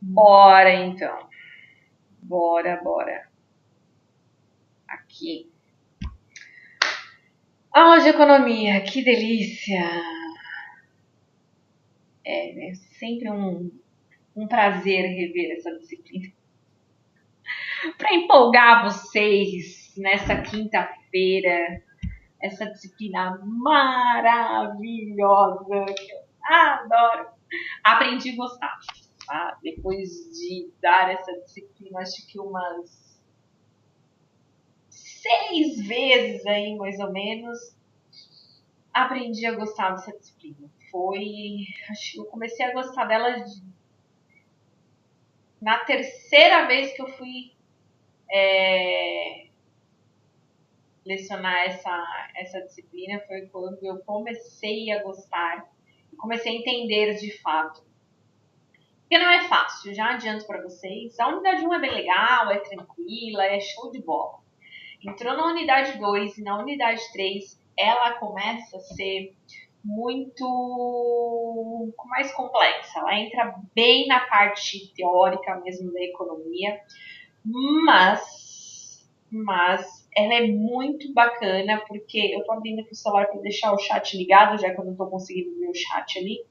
Bora então. Bora. Aqui. Aula de economia, que delícia! É sempre um prazer rever essa disciplina. Para empolgar vocês nessa quinta-feira, essa disciplina maravilhosa que eu adoro. Aprendi a gostar, tá? Depois de dar essa disciplina, acho que umas 6 vezes aí, mais ou menos, aprendi a gostar dessa disciplina. Acho que eu comecei a gostar dela na terceira vez que eu fui lecionar essa disciplina, foi quando eu comecei a gostar, comecei a entender de fato. Porque não é fácil, já adianto para vocês. A unidade 1 é bem legal, é tranquila, é show de bola. Entrou na unidade 2 e na unidade 3, ela começa a ser muito mais complexa. Ela entra bem na parte teórica mesmo da economia, mas ela é muito bacana porque eu tô abrindo aqui o celular para deixar o chat ligado, já que eu não tô conseguindo ver o chat ali.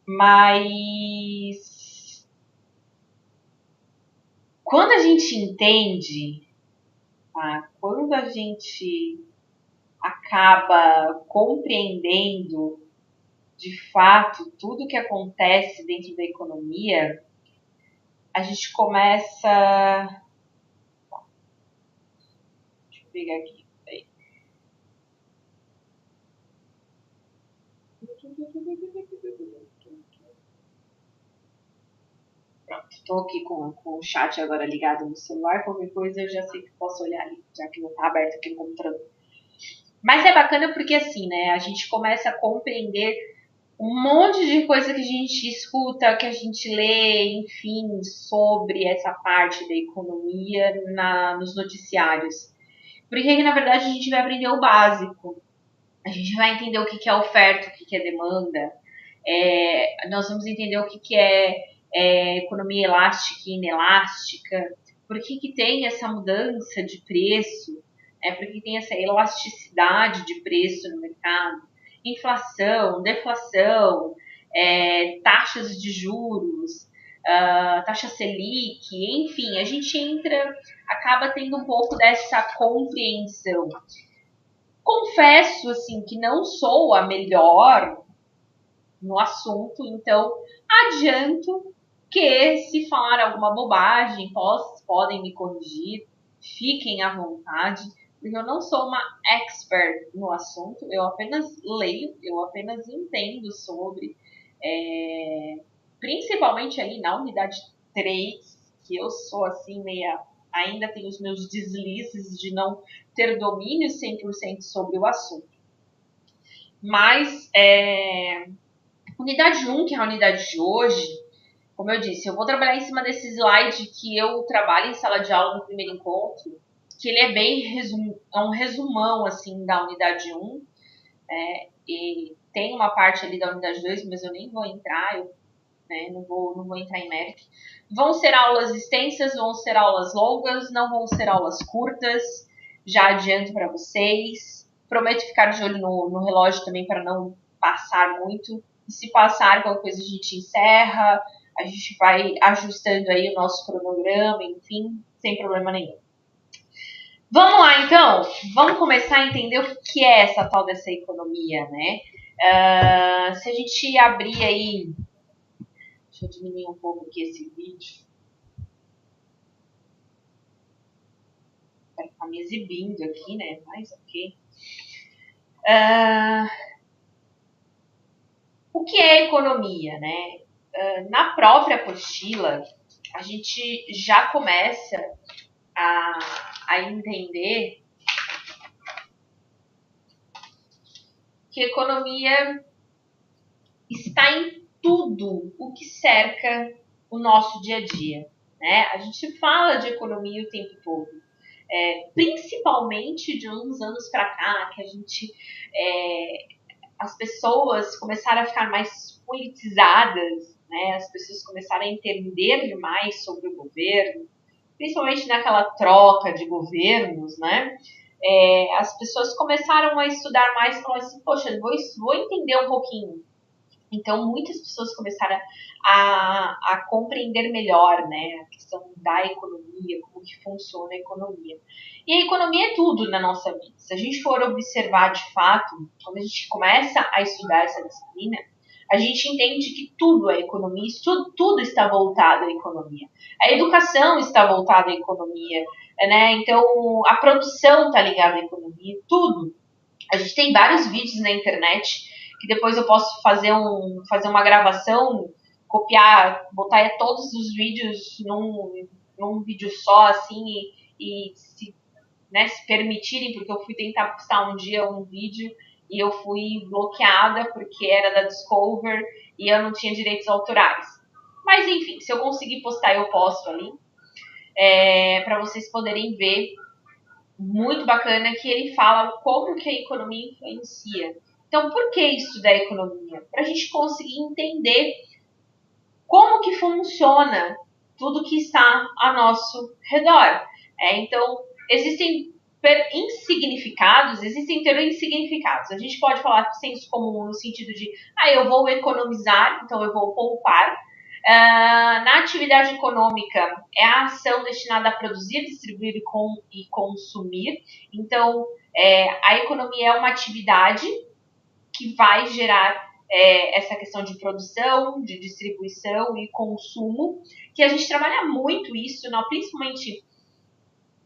Mas quando a gente entende, tá? Quando a gente acaba compreendendo de fato tudo que acontece dentro da economia, a gente começa. Deixa eu pegar aqui. Pronto, estou aqui com o chat agora ligado no celular. Qualquer coisa eu já sei que posso olhar ali, já que não está aberto aqui no computador. Mas é bacana porque assim, né? A gente começa a compreender um monte de coisa que a gente escuta, que a gente lê, enfim, sobre essa parte da economia nos noticiários. Porque, na verdade, a gente vai aprender o básico. A gente vai entender o que é oferta, o que é demanda. Nós vamos entender o que é economia elástica e inelástica. Por que tem essa mudança de preço? Por que tem essa elasticidade de preço no mercado? Inflação, deflação, taxas de juros, taxa Selic, enfim, a gente acaba tendo um pouco dessa compreensão. Confesso, assim, que não sou a melhor no assunto, então adianto que se falar alguma bobagem, podem me corrigir, fiquem à vontade, porque eu não sou uma expert no assunto, eu apenas leio, eu apenas entendo sobre, principalmente ali na unidade 3, que eu sou assim ainda tenho os meus deslizes de não ter domínio 100% sobre o assunto. Mas unidade 1, que é a unidade de hoje, como eu disse, eu vou trabalhar em cima desse slide que eu trabalho em sala de aula no primeiro encontro, que ele é bem um resumão assim da unidade 1, e tem uma parte ali da unidade 2, mas eu nem vou entrar, não vou entrar em mérito. Vão ser aulas extensas, vão ser aulas longas, não vão ser aulas curtas, já adianto para vocês. Prometo ficar de olho no relógio também para não passar muito. E se passar qualquer coisa a gente encerra, a gente vai ajustando aí o nosso cronograma, enfim, sem problema nenhum. Vamos lá então, vamos começar a entender o que é essa tal dessa economia, né? Se a gente abrir aí, deixa eu diminuir um pouco aqui esse vídeo, para ficar me exibindo aqui, né? Mas ok. O que é economia, né? Na própria apostila, a gente já começa a entender que economia está em tudo o que cerca o nosso dia a dia, né? A gente fala de economia o tempo todo, principalmente de uns anos para cá, que a gente as pessoas começaram a ficar mais politizadas, né? As pessoas começaram a entender mais sobre o governo, principalmente naquela troca de governos, né? As pessoas começaram a estudar mais e falaram assim, poxa, vou entender um pouquinho. Então, muitas pessoas começaram a compreender melhor, né, a questão da economia, como que funciona a economia. E a economia é tudo na nossa vida. Se a gente for observar de fato, quando a gente começa a estudar essa disciplina, a gente entende que tudo é economia, tudo está voltado à economia. A educação está voltada à economia, né? Então, a produção está ligada à economia, tudo. A gente tem vários vídeos na internet que depois eu posso fazer uma gravação, copiar, botar todos os vídeos num vídeo só, assim, e se, né, se permitirem, porque eu fui tentar postar um dia um vídeo e eu fui bloqueada porque era da Discover e eu não tinha direitos autorais. Mas enfim, se eu conseguir postar, eu posto ali, para vocês poderem ver. Muito bacana que ele fala como que a economia influencia. Então, por que estudar economia? Para a gente conseguir entender como que funciona tudo que está a nosso redor. Então, existem insignificados, existem insignificados. A gente pode falar de senso comum no sentido de, eu vou economizar, então eu vou poupar. Na atividade econômica, é a ação destinada a produzir, distribuir e consumir. Então, a economia é uma atividade que vai gerar essa questão de produção, de distribuição e consumo, que a gente trabalha muito isso, principalmente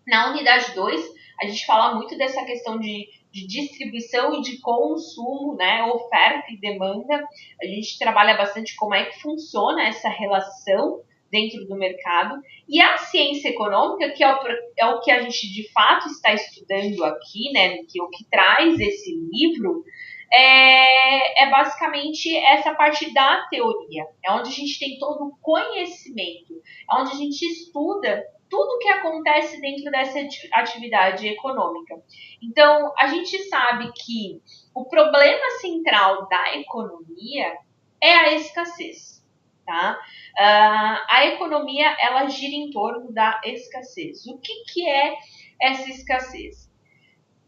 na unidade 2, a gente fala muito dessa questão de distribuição e de consumo, né? Oferta e demanda. A gente trabalha bastante como é que funciona essa relação dentro do mercado. E a ciência econômica, que é o que a gente de fato está estudando aqui, né? Que é o que traz esse livro, é basicamente essa parte da teoria. É onde a gente tem todo o conhecimento, é onde a gente estuda tudo que acontece dentro dessa atividade econômica. Então, a gente sabe que o problema central da economia é a escassez, tá? A economia, ela gira em torno da escassez. O que é essa escassez?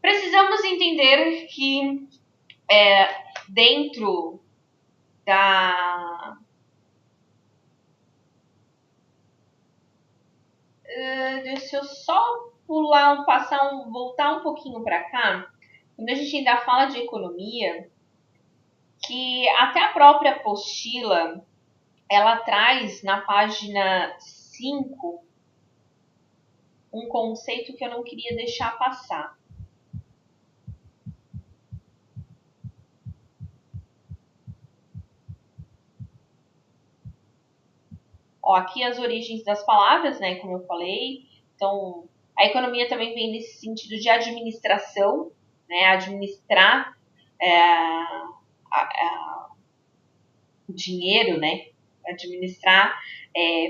Precisamos entender que dentro da... deixa eu só voltar um pouquinho para cá. Quando a gente ainda fala de economia, que até a própria apostila, ela traz na página 5 um conceito que eu não queria deixar passar. Aqui as origens das palavras, né, como eu falei. Então, a economia também vem nesse sentido de administração, né, administrar o dinheiro, né, administrar,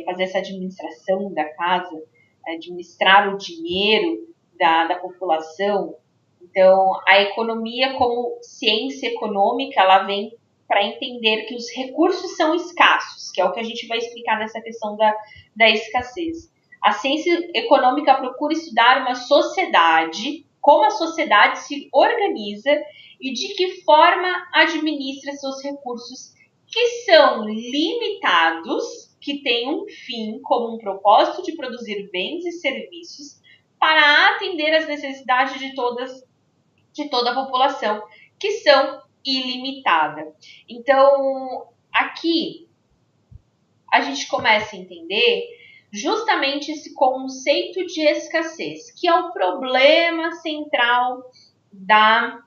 fazer essa administração da casa, administrar o dinheiro da população. Então, a economia como ciência econômica, ela vem para entender que os recursos são escassos, que é o que a gente vai explicar nessa questão da escassez. A ciência econômica procura estudar uma sociedade, como a sociedade se organiza e de que forma administra seus recursos que são limitados, que têm um fim como um propósito de produzir bens e serviços para atender às necessidades de toda a população, que são ilimitadas. Então, aqui a gente começa a entender justamente esse conceito de escassez, que é o problema central da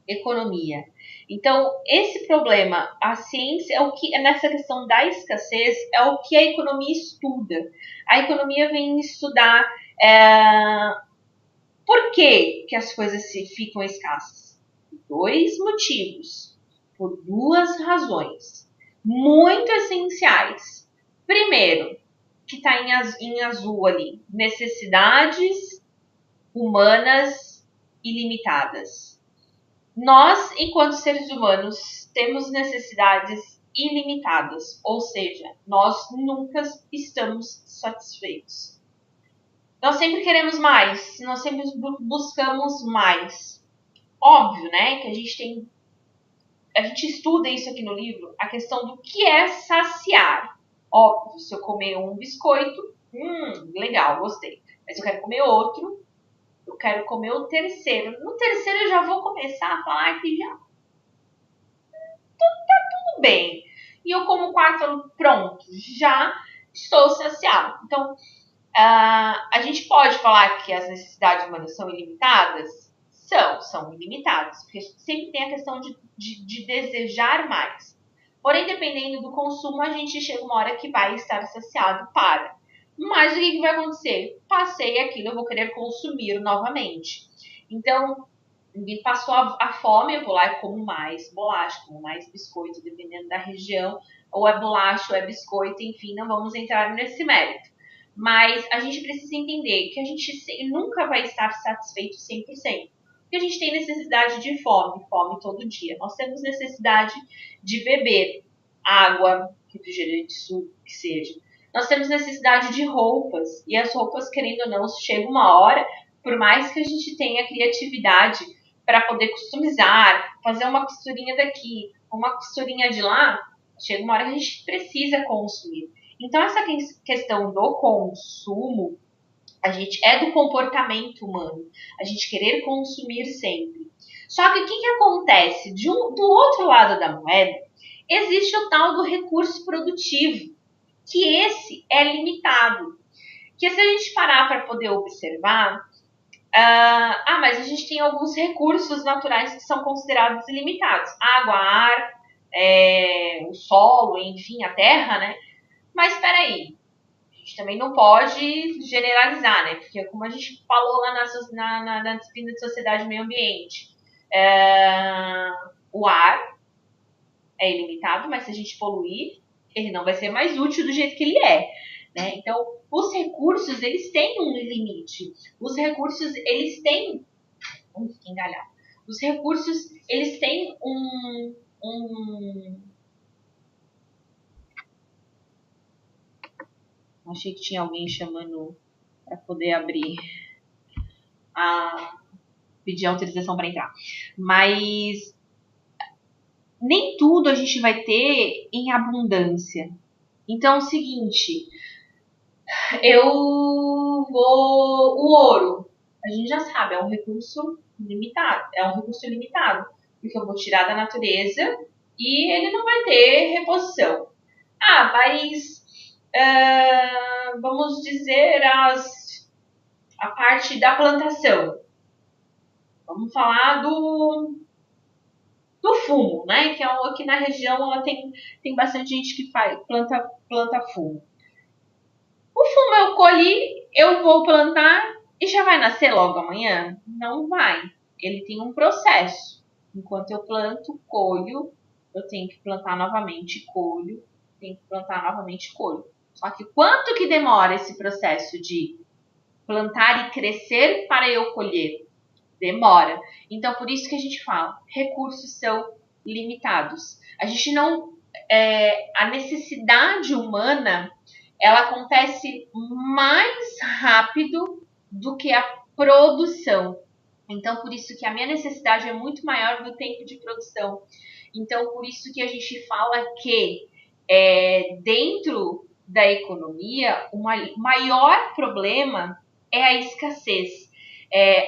economia. Então, esse problema, a ciência, é o que nessa questão da escassez, é o que a economia estuda. A economia vem estudar por que as coisas ficam escassas? Por 2 motivos, por 2 razões muito essenciais. Primeiro, que está em azul ali, necessidades humanas ilimitadas. Nós, enquanto seres humanos, temos necessidades ilimitadas, ou seja, nós nunca estamos satisfeitos. Nós sempre queremos mais, nós sempre buscamos mais. Óbvio, né, que a gente estuda isso aqui no livro, a questão do que é saciar. Óbvio, se eu comer um biscoito, legal, gostei. Mas eu quero comer outro, eu quero comer o terceiro. No terceiro eu já vou começar a falar que já tudo bem. E eu como o quarto, pronto, já estou saciado. Então, a gente pode falar que as necessidades humanas são ilimitadas? São ilimitadas, porque sempre tem a questão de desejar mais. Porém, dependendo do consumo, a gente chega uma hora que vai estar saciado para. Mas o que vai acontecer? Passei aquilo, eu vou querer consumir novamente. Então, me passou a fome, eu vou lá e como mais bolacha, como mais biscoito, dependendo da região, ou é bolacha, ou é biscoito, enfim, não vamos entrar nesse mérito. Mas a gente precisa entender que a gente nunca vai estar satisfeito 100%. Porque a gente tem necessidade de fome todo dia. Nós temos necessidade de beber água, refrigerante, suco, que seja. Nós temos necessidade de roupas. E as roupas, querendo ou não, chega uma hora, por mais que a gente tenha criatividade para poder customizar, fazer uma costurinha daqui, uma costurinha de lá, chega uma hora que a gente precisa consumir. Então, essa questão do consumo, a gente é do comportamento humano, a gente querer consumir sempre. Só que o que acontece? Do outro lado da moeda, existe o tal do recurso produtivo, que esse é limitado. Que se a gente parar para poder observar, mas a gente tem alguns recursos naturais que são considerados ilimitados. Água, ar, o solo, enfim, a terra, né? Mas espera aí, a gente também não pode generalizar, né? Porque como a gente falou lá na disciplina de Sociedade e Meio Ambiente, o ar é ilimitado, mas se a gente poluir, ele não vai ser mais útil do jeito que ele é. Né? Então, os recursos, eles têm um limite. Os recursos, eles têm... Fiquei engalhado. Os recursos, eles têm Achei que tinha alguém chamando para poder abrir pedir autorização para entrar. Mas nem tudo a gente vai ter em abundância. Então é o seguinte, o ouro, a gente já sabe, é um recurso limitado, porque eu vou tirar da natureza e ele não vai ter reposição. Mas vamos dizer a parte da plantação. Vamos falar do fumo, né? Que aqui na região ela tem bastante gente que planta fumo. O fumo eu colhi, eu vou plantar e já vai nascer logo amanhã? Não vai. Ele tem um processo. Enquanto eu planto, colho, eu tenho que plantar novamente, colho, tenho que plantar novamente, colho. Só que quanto que demora esse processo de plantar e crescer para eu colher? Demora. Então, por isso que a gente fala, recursos são limitados. A gente não... a necessidade humana, ela acontece mais rápido do que a produção. Então, por isso que a minha necessidade é muito maior do tempo de produção. Então, por isso que a gente fala que dentro da economia, o maior problema é a escassez.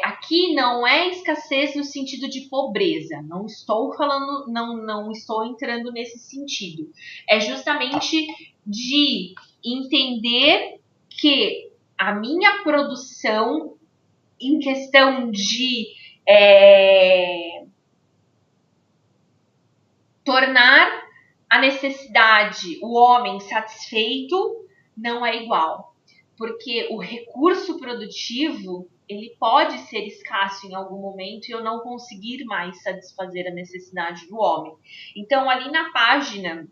Aqui não é escassez no sentido de pobreza. Não estou falando, não estou entrando nesse sentido. É justamente de entender que a minha produção em questão de tornar a necessidade, o homem satisfeito, não é igual. Porque o recurso produtivo, ele pode ser escasso em algum momento e eu não conseguir mais satisfazer a necessidade do homem. Então, ali na página...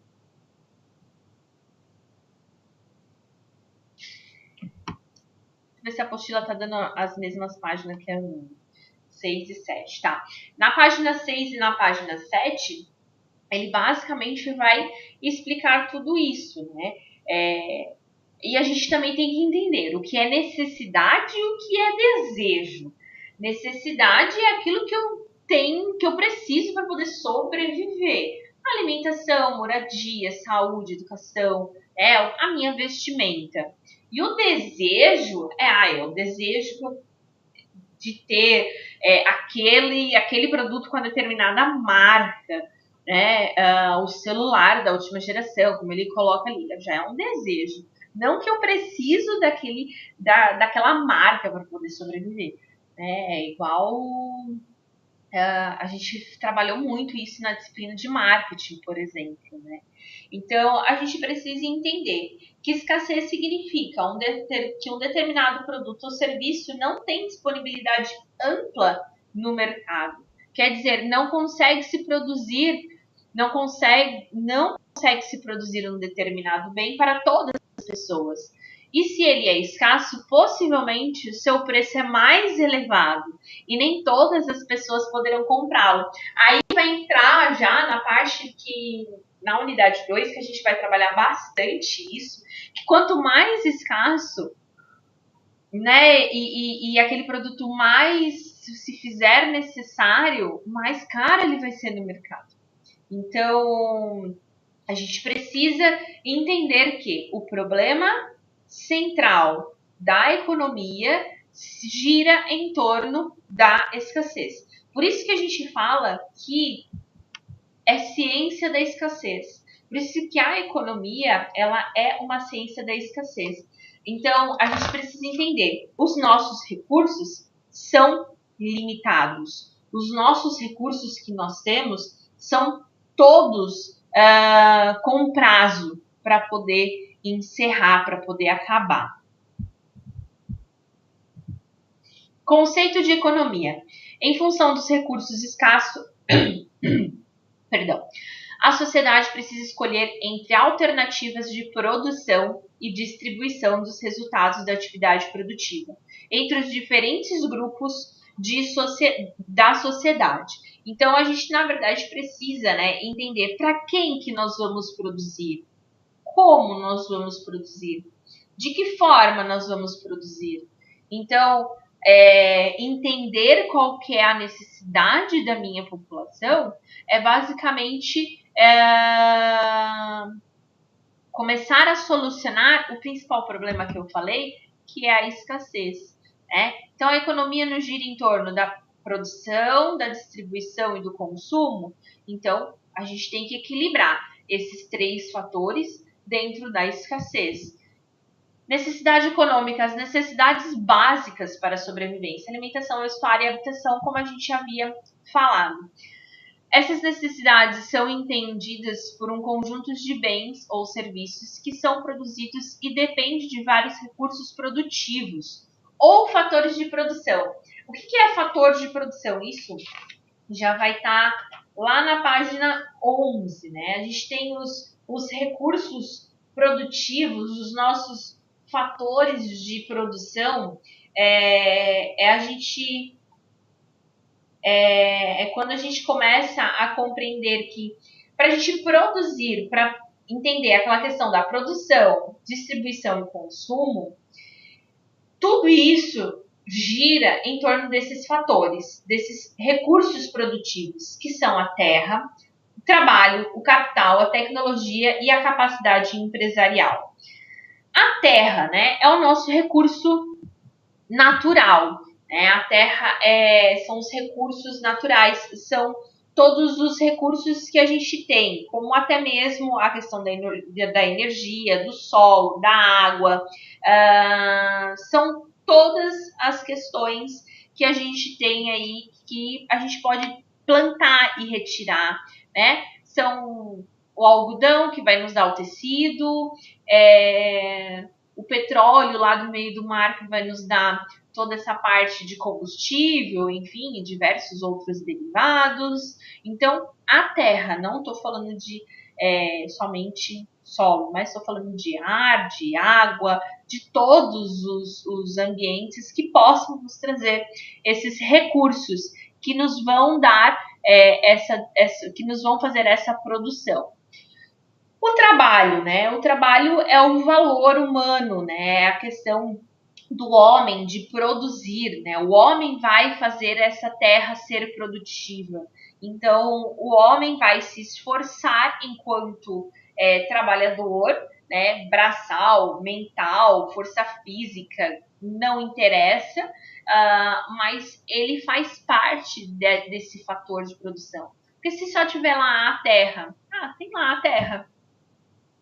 Deixa eu ver se a apostila está dando as mesmas páginas que a 6 e 7, tá? Na página 6 e na página 7, ele basicamente vai explicar tudo isso, né? E a gente também tem que entender o que é necessidade e o que é desejo. Necessidade é aquilo que eu tenho, que eu preciso para poder sobreviver. Alimentação, moradia, saúde, educação, a minha vestimenta. E o desejo é o desejo de ter aquele produto com a determinada marca, né? O celular da última geração, como ele coloca ali, já é um desejo. Não que eu preciso daquela marca para poder sobreviver. É igual a gente trabalhou muito isso na disciplina de marketing, por exemplo, né? Então, a gente precisa entender que escassez significa que um determinado produto ou serviço não tem disponibilidade ampla no mercado. Quer dizer, não consegue se produzir um determinado bem para todas as pessoas. E se ele é escasso, possivelmente o seu preço é mais elevado e nem todas as pessoas poderão comprá-lo. Aí vai entrar já na parte que, na unidade 2, que a gente vai trabalhar bastante isso, que quanto mais escasso, né, e aquele produto mais se fizer necessário, mais caro ele vai ser no mercado. Então, a gente precisa entender que o problema central da economia gira em torno da escassez. Por isso que a gente fala que é ciência da escassez. Por isso que a economia, ela é uma ciência da escassez. Então, a gente precisa entender, os nossos recursos são limitados. Os nossos recursos que nós temos são todos com prazo para poder encerrar, para poder acabar. Conceito de economia. Em função dos recursos escassos, a sociedade precisa escolher entre alternativas de produção e distribuição dos resultados da atividade produtiva entre os diferentes grupos da sociedade. Então, a gente, na verdade, precisa, né, entender para quem que nós vamos produzir, como nós vamos produzir, de que forma nós vamos produzir. Então, entender qual que é a necessidade da minha população é basicamente começar a solucionar o principal problema que eu falei, que é a escassez. Né? Então, a economia não gira em torno da produção, da distribuição e do consumo. Então, a gente tem que equilibrar esses três fatores dentro da escassez. Necessidade econômica, as necessidades básicas para a sobrevivência, alimentação, vestuário e habitação, como a gente havia falado. Essas necessidades são entendidas por um conjunto de bens ou serviços que são produzidos e dependem de vários recursos produtivos ou fatores de produção. O que é fator de produção? Isso já vai estar lá na página 11, né? A gente tem os recursos produtivos, os nossos fatores de produção, quando a gente começa a compreender que para a gente produzir, para entender aquela questão da produção, distribuição e consumo, tudo isso gira em torno desses fatores, desses recursos produtivos, que são a terra, o trabalho, o capital, a tecnologia e a capacidade empresarial. A terra, né, é o nosso recurso natural. Né? A terra são os recursos naturais, são todos os recursos que a gente tem, como até mesmo a questão da energia, do sol, da água, são todas as questões que a gente tem aí, que a gente pode plantar e retirar, né? São o algodão, que vai nos dar o tecido, o petróleo lá do meio do mar, que vai nos dar toda essa parte de combustível, enfim, e diversos outros derivados. Então, a terra, não estou falando de somente solo, mas estou falando de ar, de água, de todos os ambientes que possam nos trazer esses recursos que nos vão dar que nos vão fazer essa produção. O trabalho, né? O trabalho é o valor humano, né? É a questão do homem de produzir, né? O homem vai fazer essa terra ser produtiva. Então, o homem vai se esforçar enquanto trabalhador, né? Braçal, mental, força física, não interessa, mas ele faz parte desse fator de produção. Porque se só tiver lá a terra, tem lá a terra,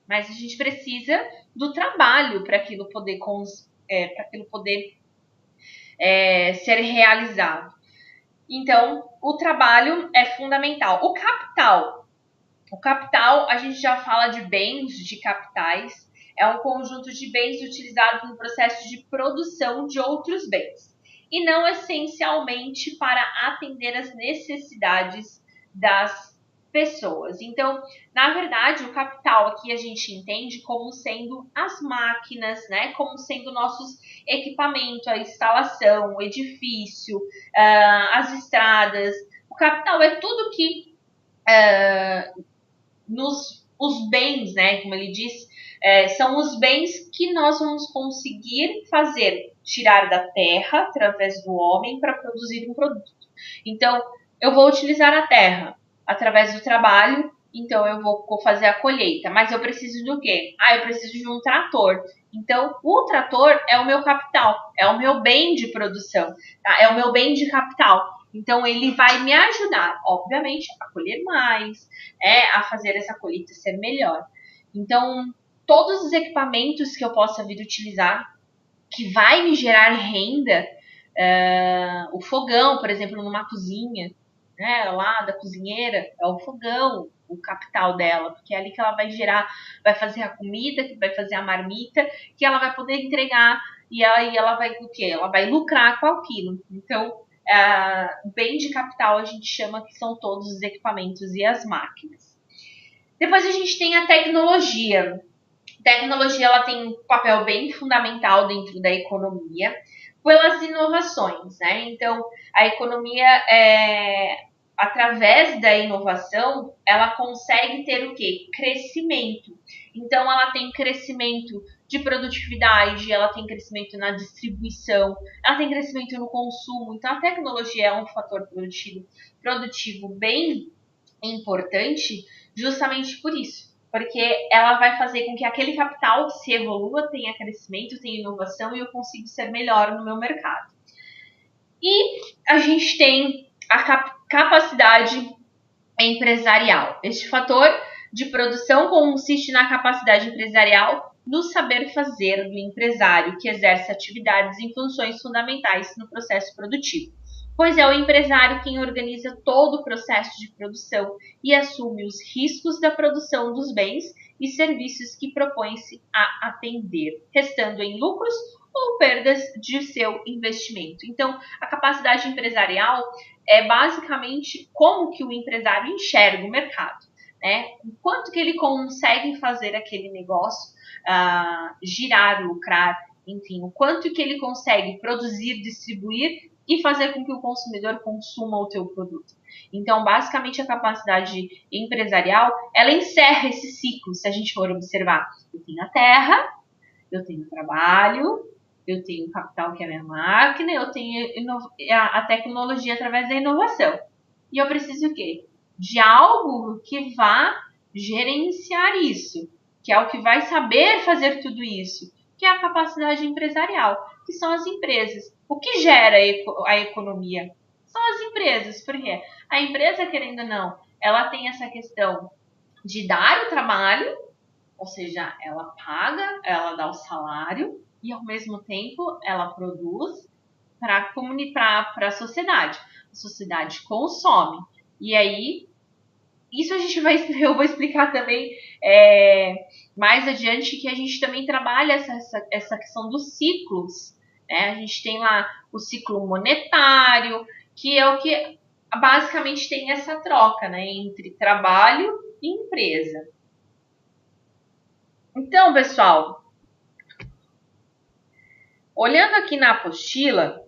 mas a gente precisa do trabalho para aquilo poder, ser realizado. Então, o trabalho é fundamental. O capital, a gente já fala de bens, de capitais, é um conjunto de bens utilizados no processo de produção de outros bens, e não essencialmente para atender as necessidades das pessoas. Então, na verdade, o capital aqui a gente entende como sendo as máquinas, né? Como sendo nossos equipamentos, a instalação, o edifício, as estradas. O capital é tudo que os bens, né? Como ele diz, são os bens que nós vamos conseguir tirar da terra através do homem para produzir um produto. Então, eu vou utilizar a terra através do trabalho, então eu vou fazer a colheita. Mas eu preciso do quê? Eu preciso de um trator. Então, o trator é o meu capital, é o meu bem de produção, tá? É o meu bem de capital. Então, ele vai me ajudar, obviamente, a colher mais, a fazer essa colheita ser melhor. Então, todos os equipamentos que eu possa vir utilizar, que vai me gerar renda, o fogão, por exemplo, numa cozinha, né, lá da cozinheira, é o fogão, o capital dela, porque é ali que ela vai vai fazer a comida, que vai fazer a marmita, que ela vai poder entregar, e aí ela vai o quê? Ela vai lucrar com aquilo. Então, o bem de capital a gente chama que são todos os equipamentos e as máquinas. Depois a gente tem a tecnologia. A tecnologia ela tem um papel bem fundamental dentro da economia pelas inovações, né? Então, a economia, através da inovação, ela consegue ter o quê? Crescimento. Então, ela tem crescimento de produtividade, ela tem crescimento na distribuição, ela tem crescimento no consumo. Então, a tecnologia é um fator produtivo bem importante justamente por isso. Porque ela vai fazer com que aquele capital se evolua, tenha crescimento, tenha inovação e eu consiga ser melhor no meu mercado. E a gente tem a capacidade empresarial. Este fator de produção consiste na capacidade empresarial no saber fazer do empresário que exerce atividades em funções fundamentais no processo produtivo, pois é o empresário quem organiza todo o processo de produção e assume os riscos da produção dos bens e serviços que propõe-se a atender, restando em lucros ou perdas de seu investimento. Então, a capacidade empresarial é basicamente como que o empresário enxerga o mercado, né? O quanto que ele consegue fazer aquele negócio girar, lucrar, enfim, o quanto que ele consegue produzir, distribuir e fazer com que o consumidor consuma o teu produto. Então, basicamente, a capacidade empresarial, ela encerra esse ciclo, se a gente for observar. Eu tenho a terra, eu tenho trabalho, eu tenho capital, que é a minha máquina, eu tenho a tecnologia através da inovação. E eu preciso o quê? De algo que vá gerenciar isso, que é o que vai saber fazer tudo isso, que é a capacidade empresarial, que são as empresas. O que gera a economia? São as empresas, porque a empresa, querendo ou não, ela tem essa questão de dar o trabalho, ou seja, ela paga, ela dá o salário e, ao mesmo tempo, ela produz para a sociedade. A sociedade consome. E aí, isso eu vou explicar também mais adiante, que a gente também trabalha essa questão dos ciclos. Né? A gente tem lá o ciclo monetário, que é o que basicamente tem essa troca, né, entre trabalho e empresa. Então, pessoal, olhando aqui na apostila,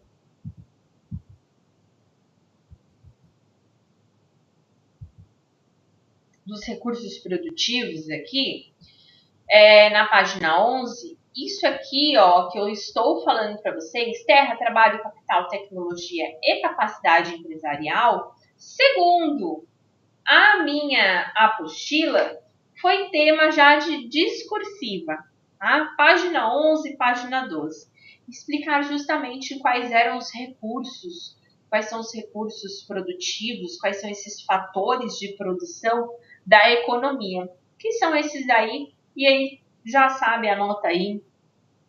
dos recursos produtivos aqui, na página 11, isso aqui, ó, que eu estou falando para vocês, terra, trabalho, capital, tecnologia e capacidade empresarial, segundo a minha apostila, foi tema já de discursiva, tá? Página 11, página 12. Explicar justamente quais eram os recursos, quais são os recursos produtivos, quais são esses fatores de produção da economia. Que são esses daí? E aí, já sabe, anota aí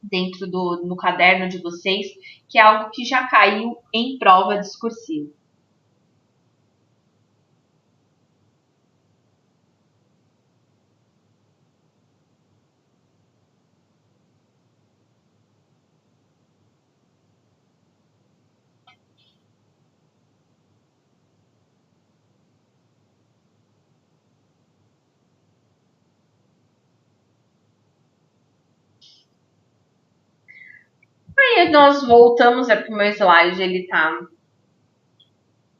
dentro no caderno de vocês, que é algo que já caiu em prova discursiva. Aí nós voltamos, é porque o meu slide ele tá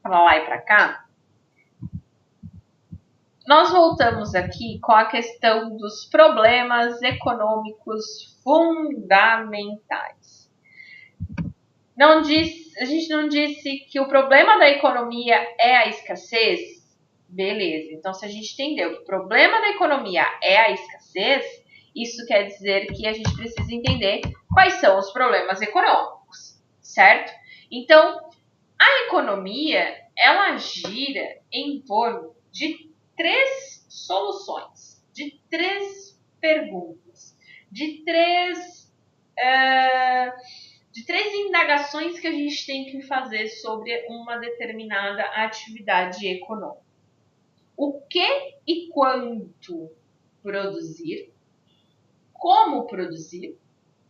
para lá e para cá. Nós voltamos aqui com a questão dos problemas econômicos fundamentais. A gente não disse que o problema da economia é a escassez? Beleza. Então, se a gente entendeu que o problema da economia é a escassez, isso quer dizer que a gente precisa entender quais são os problemas econômicos, certo? Então, a economia, ela gira em torno de 3 soluções, de 3 perguntas, de 3 indagações que a gente tem que fazer sobre uma determinada atividade econômica. O que e quanto produzir, como produzir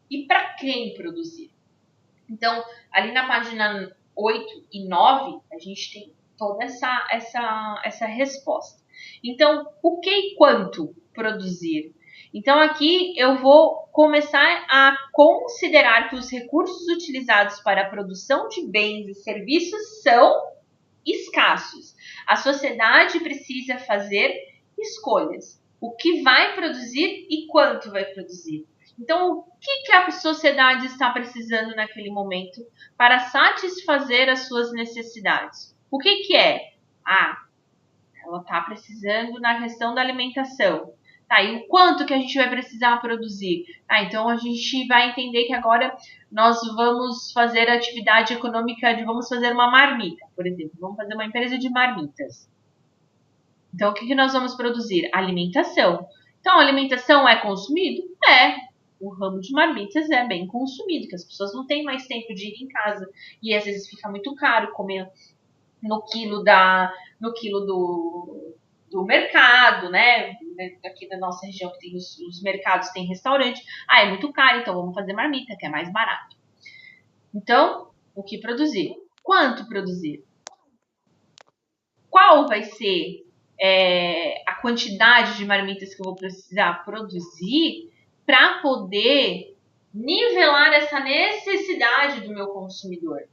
e para quem produzir. Então, ali na página 8 e 9, a gente tem toda essa resposta. Então, o que e quanto produzir? Então, aqui eu vou começar a considerar que os recursos utilizados para a produção de bens e serviços são escassos. A sociedade precisa fazer escolhas. O que vai produzir e quanto vai produzir. Então, o que a sociedade está precisando naquele momento para satisfazer as suas necessidades? O que é? Ela está precisando na questão da alimentação. Tá, e o quanto que a gente vai precisar produzir? Então a gente vai entender que agora nós vamos fazer atividade econômica vamos fazer uma marmita, por exemplo. Vamos fazer uma empresa de marmitas. Então o que nós vamos produzir? Alimentação. Então a alimentação é consumido? É. O ramo de marmitas é bem consumido, que as pessoas não têm mais tempo de ir em casa. E às vezes fica muito caro comer no quilo do mercado, né? Aqui da nossa região que tem os mercados, tem restaurante. É muito caro, então vamos fazer marmita, que é mais barato. Então, o que produzir? Quanto produzir? Qual vai ser a quantidade de marmitas que eu vou precisar produzir para poder nivelar essa necessidade do meu consumidor?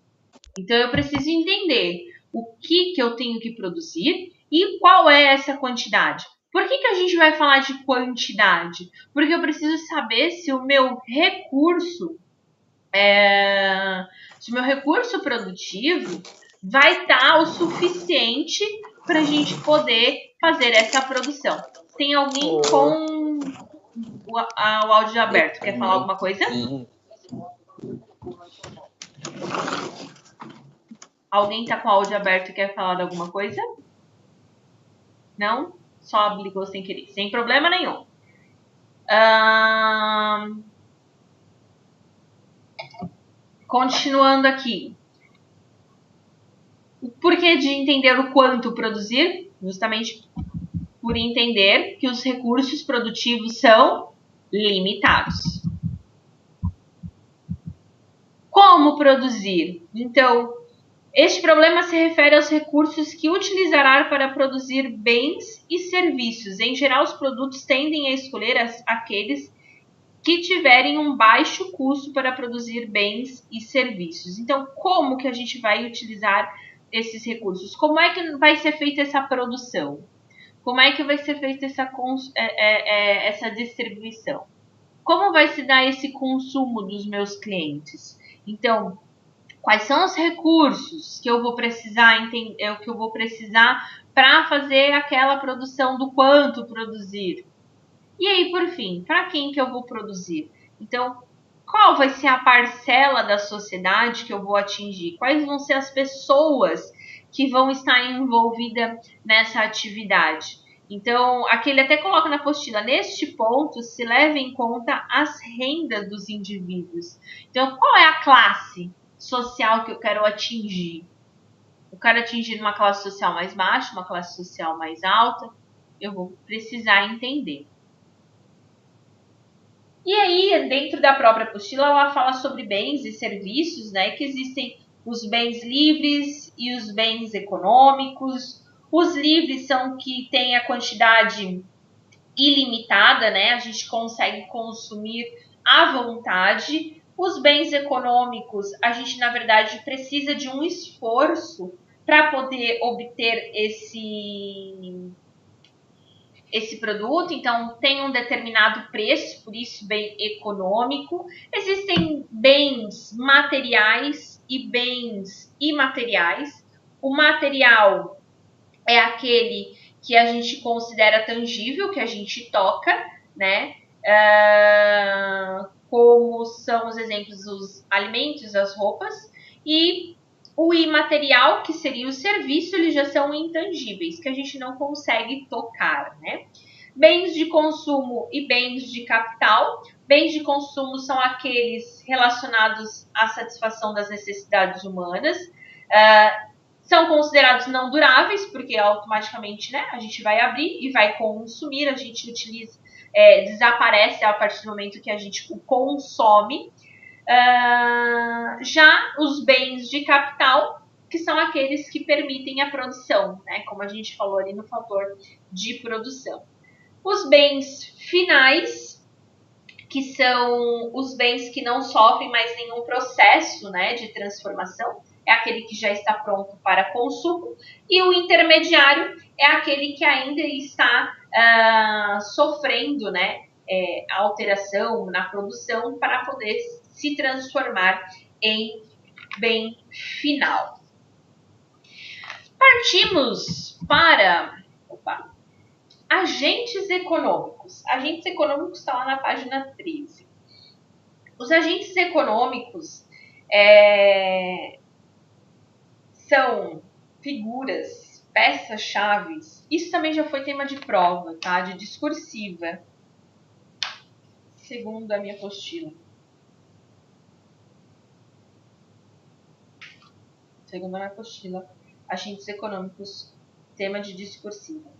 Então, eu preciso entender o que eu tenho que produzir e qual é essa quantidade. Por que a gente vai falar de quantidade? Porque eu preciso saber se o meu recurso, produtivo vai estar o suficiente para a gente poder fazer essa produção. Tem alguém com o áudio aberto? Quer falar alguma coisa? Alguém tá com o áudio aberto e quer falar de alguma coisa? Não? Só ligou sem querer. Sem problema nenhum. Continuando aqui. O porquê de entender o quanto produzir? Justamente por entender que os recursos produtivos são limitados. Como produzir? Então, este problema se refere aos recursos que utilizará para produzir bens e serviços. Em geral, os produtos tendem a escolher aqueles que tiverem um baixo custo para produzir bens e serviços. Então, como que a gente vai utilizar esses recursos? Como é que vai ser feita essa produção? Como é que vai ser feita essa distribuição? Como vai se dar esse consumo dos meus clientes? Então, quais são os recursos que eu vou precisar para fazer aquela produção, do quanto produzir? E aí, por fim, para quem que eu vou produzir? Então, qual vai ser a parcela da sociedade que eu vou atingir? Quais vão ser as pessoas que vão estar envolvidas nessa atividade? Então, aqui ele até coloca na apostila, neste ponto se leva em conta as rendas dos indivíduos. Então, qual é a classe social que eu quero atingir? Eu quero atingir uma classe social mais baixa, uma classe social mais alta? Eu vou precisar entender. E aí, dentro da própria apostila, ela fala sobre bens e serviços, né? Que existem os bens livres e os bens econômicos. Os livres são que têm a quantidade ilimitada, né? A gente consegue consumir à vontade. Os bens econômicos, a gente, na verdade, precisa de um esforço para poder obter esse produto, então tem um determinado preço, por isso bem econômico. Existem bens materiais e bens imateriais. O material é aquele que a gente considera tangível, que a gente toca, né? Como são os exemplos dos alimentos, as roupas, e o imaterial, que seria o serviço, eles já são intangíveis, que a gente não consegue tocar, né? Bens de consumo e bens de capital. Bens de consumo são aqueles relacionados à satisfação das necessidades humanas. São considerados não duráveis, porque automaticamente, né, a gente vai abrir e vai consumir, a gente utiliza, desaparece a partir do momento que a gente o consome. Já os bens de capital, que são aqueles que permitem a produção, né, como a gente falou ali no fator de produção. Os bens finais, que são os bens que não sofrem mais nenhum processo, né, de transformação, é aquele que já está pronto para consumo, e o intermediário é aquele que ainda está sofrendo, né, alteração na produção para poder se transformar em bem final. Partimos para agentes econômicos. Agentes econômicos está lá na página 13. Os agentes econômicos são figuras, peças-chave. Isso também já foi tema de prova, tá? De discursiva, segundo a minha apostila. Segundo a minha apostila, agentes econômicos, tema de discursiva.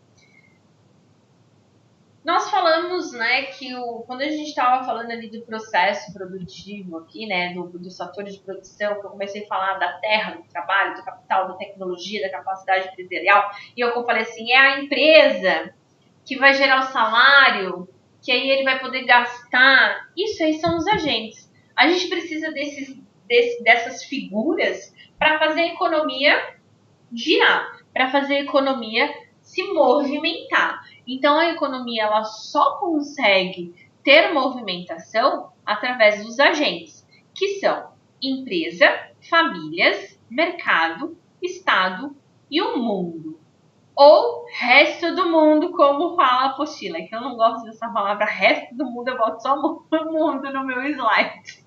Nós falamos, né, que quando a gente estava falando ali do processo produtivo aqui, né, dos fatores de produção, que eu comecei a falar da terra, do trabalho, do capital, da tecnologia, da capacidade empresarial, e eu falei assim, é a empresa que vai gerar o salário, que aí ele vai poder gastar. Isso aí são os agentes. A gente precisa dessas figuras para fazer a economia girar, para fazer a economia se movimentar. Então, a economia ela só consegue ter movimentação através dos agentes, que são empresa, famílias, mercado, Estado e o mundo. Ou resto do mundo, como fala a apostila. Que eu não gosto dessa palavra resto do mundo, eu boto só o mundo no meu slide.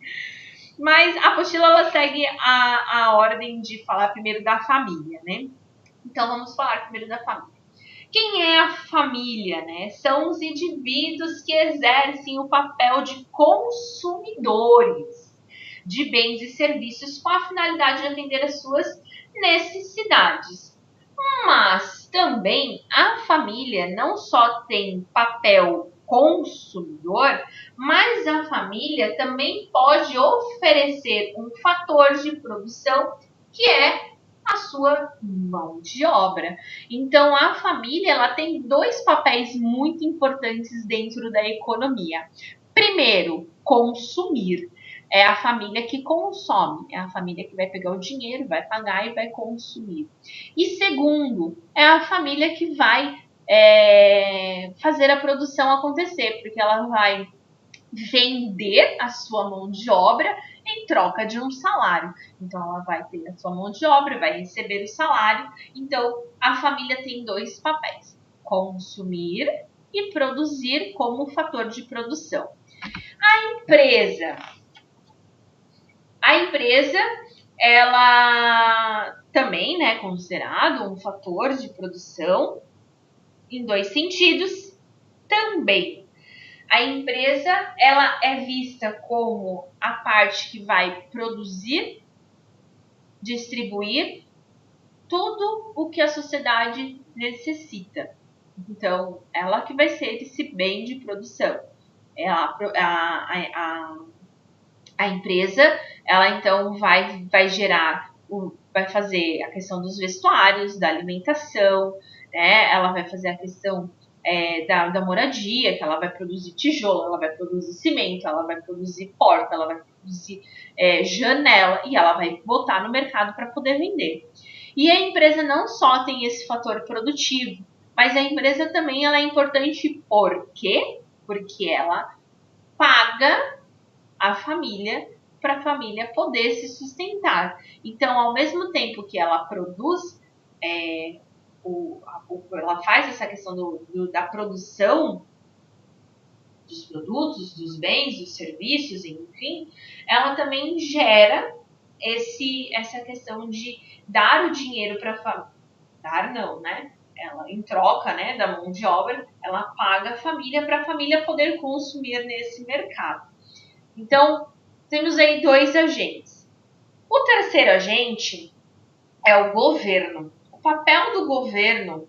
Mas a apostila ela segue a ordem de falar primeiro da família, né? Então, vamos falar primeiro da família. Quem é a família, né? São os indivíduos que exercem o papel de consumidores de bens e serviços com a finalidade de atender as suas necessidades. Mas também a família não só tem papel consumidor, mas a família também pode oferecer um fator de produção que é a sua mão de obra. Então, a família ela tem dois papéis muito importantes dentro da economia. Primeiro, consumir. É a família que consome, é a família que vai pegar o dinheiro, vai pagar e vai consumir. E segundo, é a família que vai fazer a produção acontecer, porque ela vai vender a sua mão de obra em troca de um salário. Então, ela vai ter a sua mão de obra, vai receber o salário. Então, a família tem dois papéis: consumir e produzir como fator de produção. Empresa. A empresa, ela também, né, considerado um fator de produção em dois sentidos também. A empresa, ela é vista como a parte que vai produzir, distribuir tudo o que a sociedade necessita. Então, ela que vai ser esse bem de produção. A empresa, ela então vai gerar, vai fazer a questão dos vestuários, da alimentação, né? Ela vai fazer a questão da moradia, que ela vai produzir tijolo, ela vai produzir cimento, ela vai produzir porta, ela vai produzir janela e ela vai botar no mercado para poder vender. E a empresa não só tem esse fator produtivo, mas a empresa também ela é importante por quê? Porque ela paga a família para a família poder se sustentar. Então, ao mesmo tempo que ela produz, ela faz essa questão da produção dos produtos, dos bens, dos serviços, enfim, ela também gera essa questão de dar o dinheiro para a família. Dar não, né? Ela, em troca, né, da mão de obra, ela paga a família para a família poder consumir nesse mercado. Então, temos aí dois agentes. O terceiro agente é o governo. O papel do governo,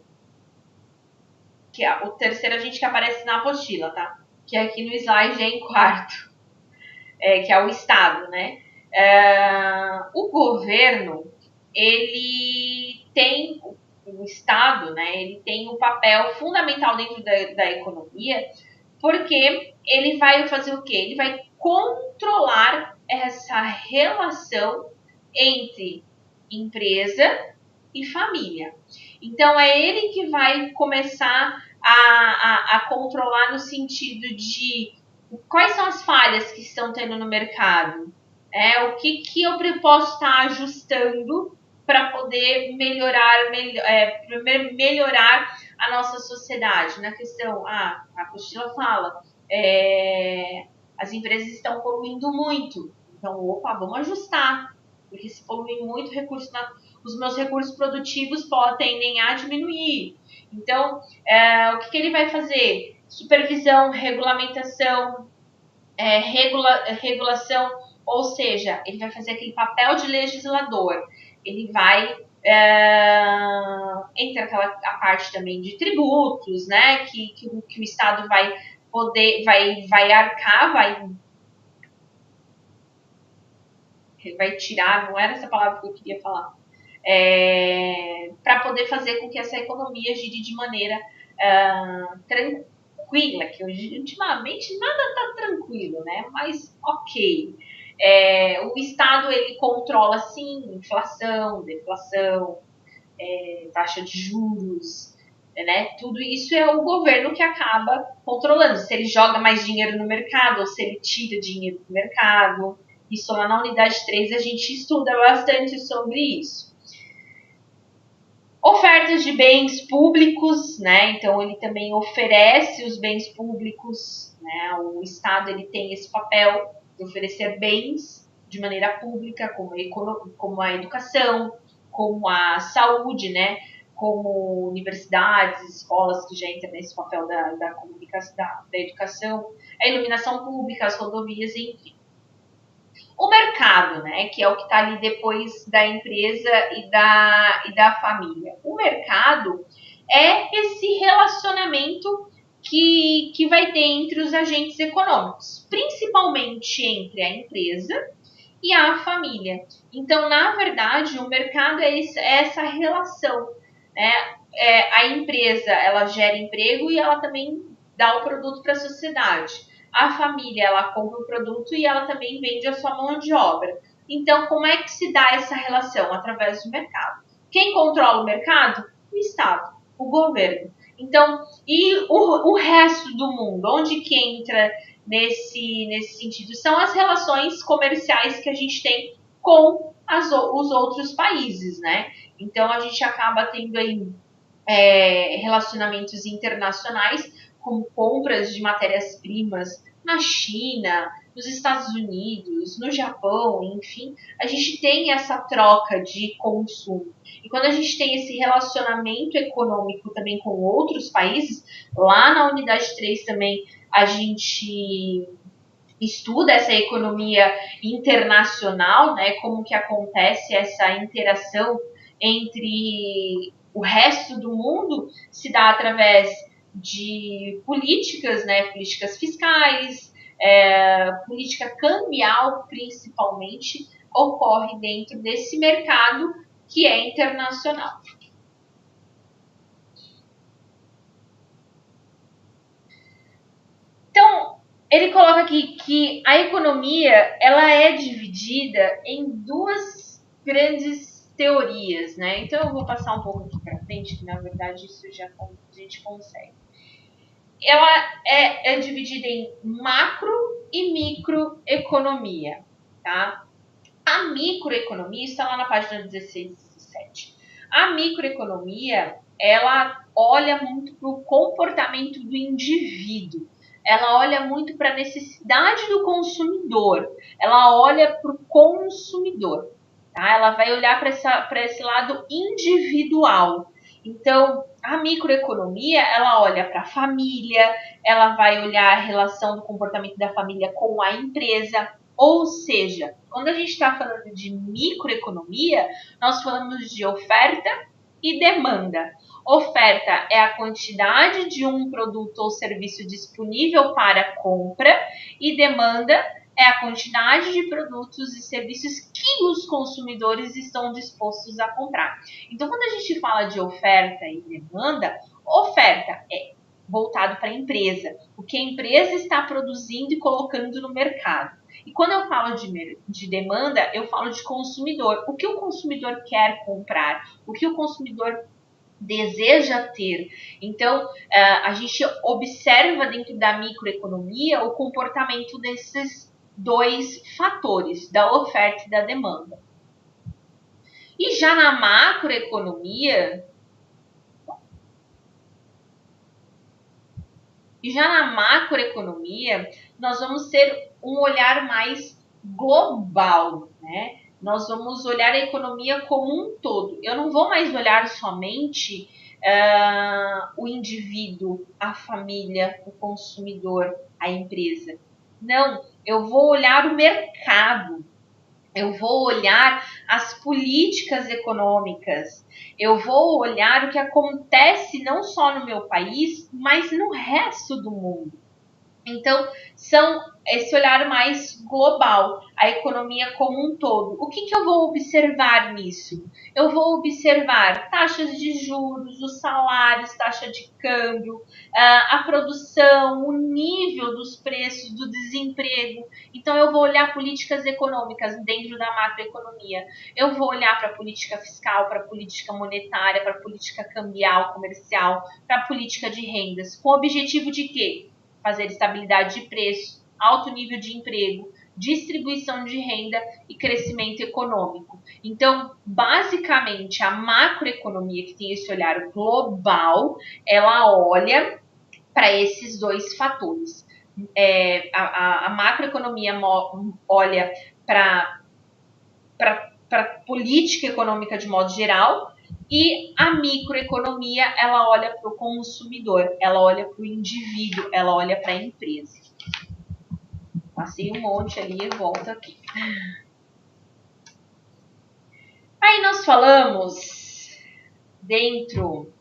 que é o terceiro agente que aparece na apostila, tá? Que aqui no slide é em quarto, que é o Estado, né? O governo, ele tem, o Estado, né? Ele tem um papel fundamental dentro da economia, porque ele vai fazer o quê? Ele vai controlar essa relação entre empresa e família. Então, é ele que vai começar a controlar no sentido de quais são as falhas que estão tendo no mercado, o que eu posso estar ajustando para poder melhorar a nossa sociedade. Na questão, a apostila fala, as empresas estão poluindo muito, então, vamos ajustar, porque se poluir muito, os meus recursos produtivos tendem a diminuir. Então, o que ele vai fazer? Supervisão, regulamentação, regulação, ou seja, ele vai fazer aquele papel de legislador. Ele vai entra a parte também de tributos, né? Que o Estado vai poder, vai arcar, vai tirar, não era essa palavra que eu queria falar, para poder fazer com que essa economia gire de maneira tranquila, que ultimamente nada está tranquilo, né? Mas ok. O Estado ele controla sim inflação, deflação, taxa de juros, né? Tudo isso é o governo que acaba controlando. Se ele joga mais dinheiro no mercado ou se ele tira dinheiro do mercado. Isso lá na unidade 3 a gente estuda bastante sobre isso. Ofertas de bens públicos, né? Então ele também oferece os bens públicos, né? O Estado ele tem esse papel de oferecer bens de maneira pública, como a educação, como a saúde, né? Como universidades, escolas que já entram nesse papel da comunicação, da educação, a iluminação pública, as rodovias, enfim. O mercado, né, que é o que está ali depois da empresa e da família. O mercado é esse relacionamento que vai ter entre os agentes econômicos, principalmente entre a empresa e a família. Então, na verdade, o mercado é essa relação, né? A empresa, ela gera emprego e ela também dá o produto para a sociedade. A família, ela compra o produto e ela também vende a sua mão de obra. Então, como é que se dá essa relação? Através do mercado. Quem controla o mercado? O Estado, o governo. Então, e o resto do mundo, onde que entra nesse sentido? São as relações comerciais que a gente tem com os outros países, né? Então, a gente acaba tendo aí relacionamentos internacionais, como compras de matérias-primas na China, nos Estados Unidos, no Japão, enfim, a gente tem essa troca de consumo. E quando a gente tem esse relacionamento econômico também com outros países, lá na unidade 3 também a gente estuda essa economia internacional, né, como que acontece essa interação entre o resto do mundo, se dá através de políticas, né, políticas fiscais, política cambial principalmente, ocorre dentro desse mercado que é internacional. Então, ele coloca aqui que a economia ela é dividida em duas grandes teorias, né? Então eu vou passar um pouco aqui para frente, que na verdade isso já a gente consegue. Ela é dividida em macro e microeconomia, tá? A microeconomia está lá na página 16 e 17. A microeconomia, ela olha muito para o comportamento do indivíduo. Ela olha muito para a necessidade do consumidor. Ela olha para o consumidor. Tá? Ela vai olhar para esse lado individual. Então, a microeconomia, ela olha para a família, ela vai olhar a relação do comportamento da família com a empresa. Ou seja, quando a gente está falando de microeconomia, nós falamos de oferta e demanda. Oferta é a quantidade de um produto ou serviço disponível para compra e demanda é a quantidade de produtos e serviços que os consumidores estão dispostos a comprar. Então, quando a gente fala de oferta e demanda, oferta é voltado para a empresa, o que a empresa está produzindo e colocando no mercado. E quando eu falo de demanda, eu falo de consumidor. O que o consumidor quer comprar? O que o consumidor deseja ter? Então, a gente observa dentro da microeconomia o comportamento desses dois fatores, da oferta e da demanda. E já na macroeconomia, nós vamos ter um olhar mais global, né? Nós vamos olhar a economia como um todo. Eu não vou mais olhar somente o indivíduo, a família, o consumidor, a empresa. Não, eu vou olhar o mercado. Eu vou olhar as políticas econômicas, eu vou olhar o que acontece não só no meu país, mas no resto do mundo. Então, são esse olhar mais global, a economia como um todo. O que eu vou observar nisso? Eu vou observar taxas de juros, os salários, taxa de câmbio, a produção, o nível dos preços, do desemprego. Então, eu vou olhar políticas econômicas dentro da macroeconomia. Eu vou olhar para a política fiscal, para a política monetária, para a política cambial, comercial, para a política de rendas. Com o objetivo de quê? Fazer estabilidade de preço, alto nível de emprego, distribuição de renda e crescimento econômico. Então, basicamente, a macroeconomia, que tem esse olhar global, ela olha para esses dois fatores. A macroeconomia olha para a política econômica de modo geral, e a microeconomia, ela olha para o consumidor, ela olha para o indivíduo, ela olha para a empresa. Passei um monte ali e volto aqui. Aí nós falamos, dentro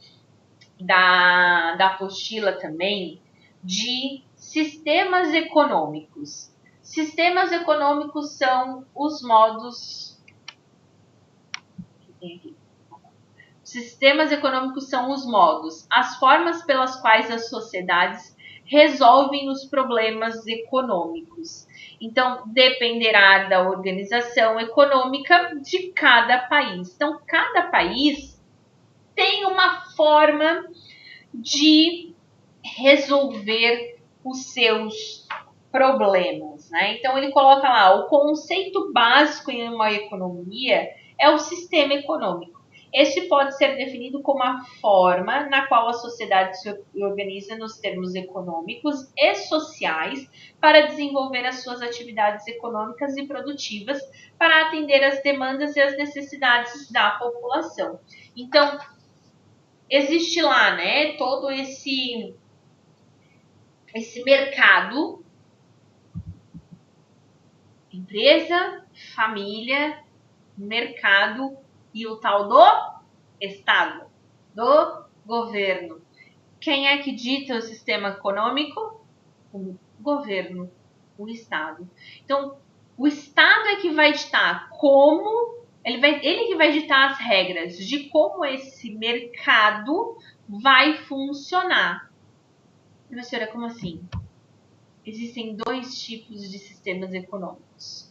da apostila também, de sistemas econômicos. Sistemas econômicos são os modos... Sistemas econômicos são os modos, as formas pelas quais as sociedades resolvem os problemas econômicos. Então, dependerá da organização econômica de cada país. Então, cada país tem uma forma de resolver os seus problemas, né? Então ele coloca lá, o conceito básico em uma economia é o sistema econômico. Este pode ser definido como a forma na qual a sociedade se organiza nos termos econômicos e sociais para desenvolver as suas atividades econômicas e produtivas para atender às demandas e às necessidades da população. Então, existe lá, né, todo esse mercado, empresa, família, mercado e o tal do Estado, do governo. Quem é que dita o sistema econômico? O governo, o Estado. Então, o Estado é que vai ditar como, ele que vai ditar as regras de como esse mercado vai funcionar. Professora, como assim? Existem dois tipos de sistemas econômicos: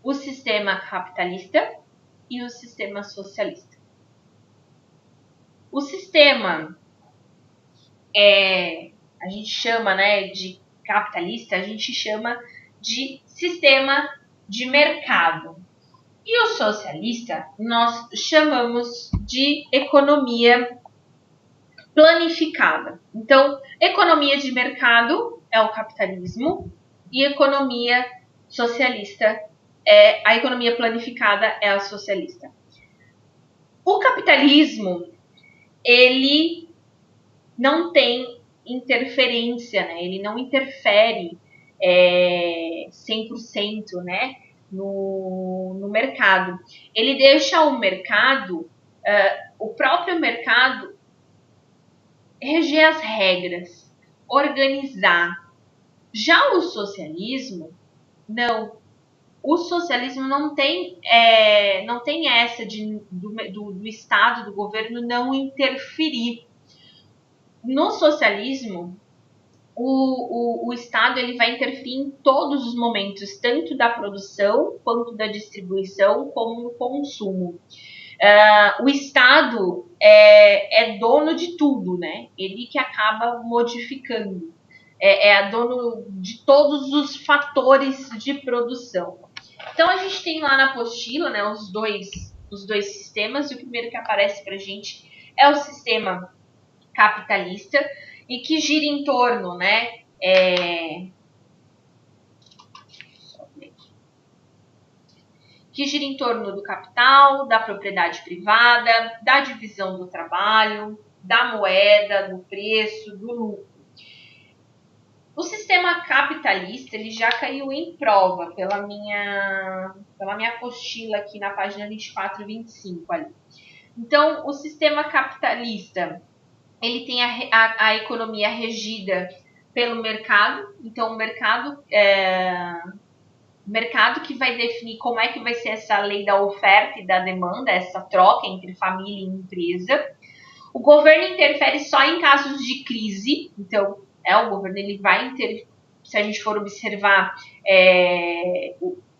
o sistema capitalista e o sistema socialista. O sistema a gente chama, né, de capitalista, a gente chama de sistema de mercado. E o socialista nós chamamos de economia planificada. Então, economia de mercado é o capitalismo e economia socialista a economia planificada é a socialista. O capitalismo, ele não tem interferência, né? Ele não interfere 100%, né? No mercado. Ele deixa o mercado, o próprio mercado, reger as regras, organizar. Já o socialismo, não. O socialismo não tem essa do Estado, do governo não interferir. No socialismo, o Estado ele vai interferir em todos os momentos, tanto da produção, quanto da distribuição, como no consumo. O Estado é dono de tudo, né? Ele que acaba modificando. É dono de todos os fatores de produção. Então, a gente tem lá na apostila, né, os dois sistemas, e o primeiro que aparece para a gente é o sistema capitalista, e que gira em torno, né, que gira em torno do capital, da propriedade privada, da divisão do trabalho, da moeda, do preço, do lucro. O sistema capitalista ele já caiu em prova pela minha apostila aqui na página 24 e 25 ali. Então, o sistema capitalista ele tem a economia regida pelo mercado. Então, o mercado que vai definir como é que vai ser essa lei da oferta e da demanda, essa troca entre família e empresa. O governo interfere só em casos de crise. Então, o governo ele vai interferir, se a gente for observar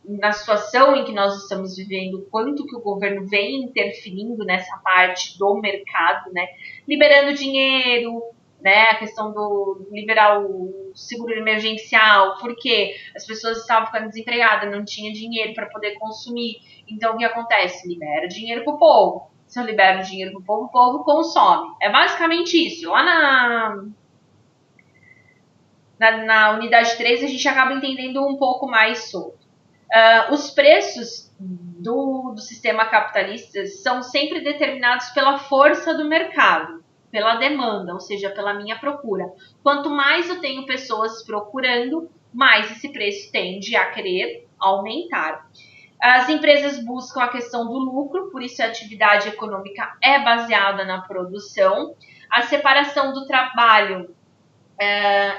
na situação em que nós estamos vivendo, quanto que o governo vem interferindo nessa parte do mercado, né? Liberando dinheiro, né? A questão do liberar o seguro emergencial, porque as pessoas estavam ficando desempregadas, não tinha dinheiro para poder consumir. Então, o que acontece? Libera dinheiro para o povo. Se eu libero dinheiro para o povo consome. É basicamente isso. Lá na unidade 3, a gente acaba entendendo um pouco mais sobre. Os preços do sistema capitalista são sempre determinados pela força do mercado, pela demanda, ou seja, pela minha procura. Quanto mais eu tenho pessoas procurando, mais esse preço tende a querer aumentar. As empresas buscam a questão do lucro, por isso a atividade econômica é baseada na produção. A separação do trabalho,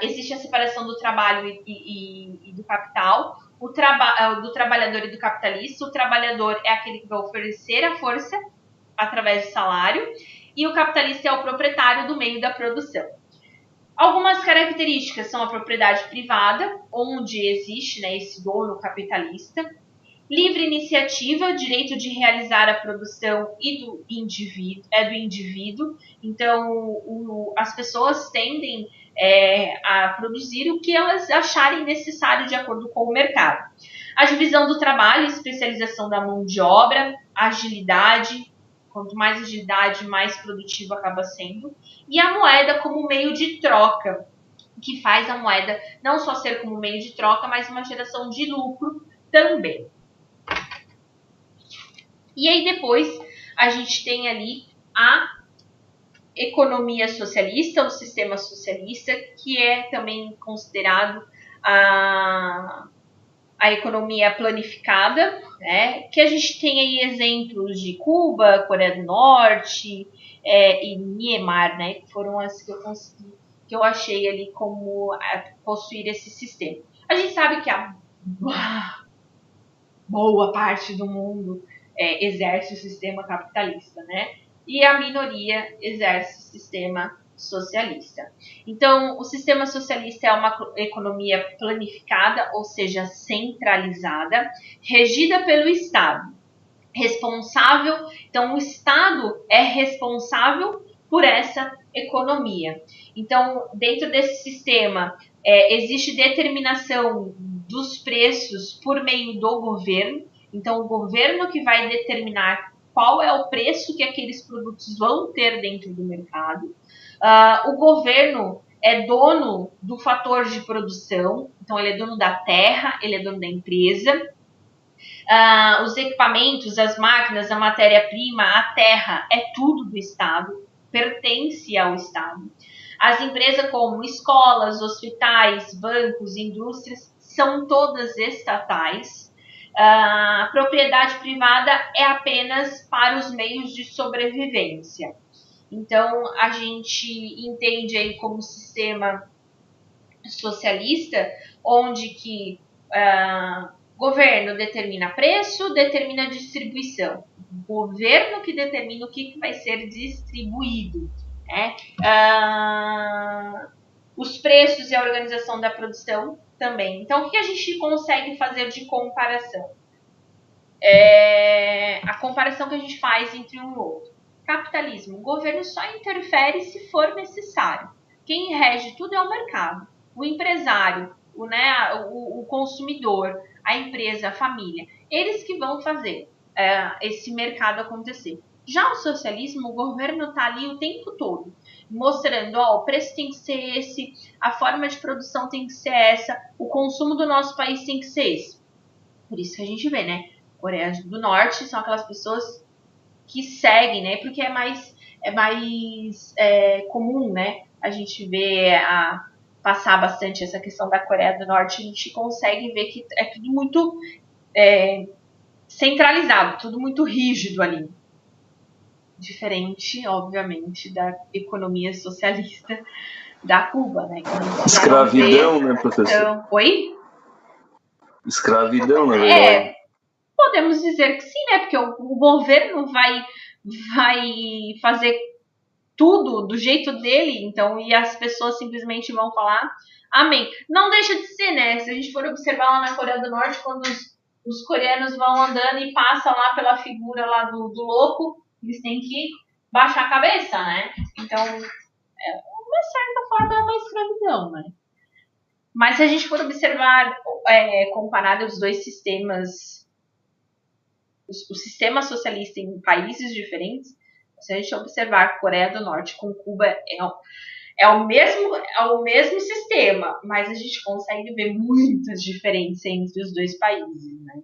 existe a separação do trabalho e do capital, do trabalhador e do capitalista. O trabalhador é aquele que vai oferecer a força através do salário, e o capitalista é o proprietário do meio da produção. Algumas características são a propriedade privada, onde existe, né, esse dono capitalista, Livre iniciativa, direito de realizar a produção e do indivíduo. Então, as pessoas tendem a produzir o que elas acharem necessário de acordo com o mercado. A divisão do trabalho, especialização da mão de obra, agilidade. Quanto mais agilidade, mais produtivo acaba sendo. E a moeda como meio de troca, que faz a moeda não só ser como meio de troca, mas uma geração de lucro também. E aí depois a gente tem ali a economia socialista, o sistema socialista, que é também considerado a economia planificada, né? Que a gente tem aí exemplos de Cuba, Coreia do Norte e Myanmar, né? Que foram as que eu consegui, que eu achei ali como possuir esse sistema. A gente sabe que a boa parte do mundo exerce o sistema capitalista, né? E a minoria exerce o sistema socialista. Então, o sistema socialista é uma economia planificada, ou seja, centralizada, regida pelo Estado. Responsável, então o Estado é responsável por essa economia. Então, dentro desse sistema, existe determinação dos preços por meio do governo. Então, o governo que vai determinar qual é o preço que aqueles produtos vão ter dentro do mercado. O governo é dono do fator de produção, então ele é dono da terra, ele é dono da empresa. Os equipamentos, as máquinas, a matéria-prima, a terra, é tudo do Estado, pertence ao Estado. As empresas como escolas, hospitais, bancos, indústrias, são todas estatais. A propriedade privada é apenas para os meios de sobrevivência. Então, a gente entende aí como sistema socialista, onde que governo determina preço, determina distribuição. Governo que determina o que vai ser distribuído. Né? Os preços e a organização da produção também. Então, o que a gente consegue fazer de comparação? A comparação que a gente faz entre um e outro. Capitalismo. O governo só interfere se for necessário. Quem rege tudo é o mercado. O empresário, o consumidor, a empresa, a família. Eles que vão fazer esse mercado acontecer. Já o socialismo, o governo está ali o tempo todo, mostrando, o preço tem que ser esse, a forma de produção tem que ser essa, o consumo do nosso país tem que ser esse. Por isso que a gente vê, né? Coreia do Norte são aquelas pessoas que seguem, né? Porque é mais comum, né? A gente vê passar bastante essa questão da Coreia do Norte, a gente consegue ver que é tudo muito centralizado, tudo muito rígido ali. Diferente, obviamente, da economia socialista da Cuba, né? Escravidão, né, professor? Então, oi? Escravidão, na verdade. Podemos dizer que sim, né? Porque o governo vai fazer tudo do jeito dele, então, e as pessoas simplesmente vão falar amém. Não deixa de ser, né? Se a gente for observar lá na Coreia do Norte, quando os coreanos vão andando e passam lá pela figura lá do louco, eles têm que baixar a cabeça, né? Então, uma certa forma é uma escravidão, né? Mas se a gente for observar, comparar os dois sistemas, o sistema socialista em países diferentes, se a gente observar Coreia do Norte com Cuba, é o mesmo sistema, mas a gente consegue ver muitas diferenças entre os dois países, né?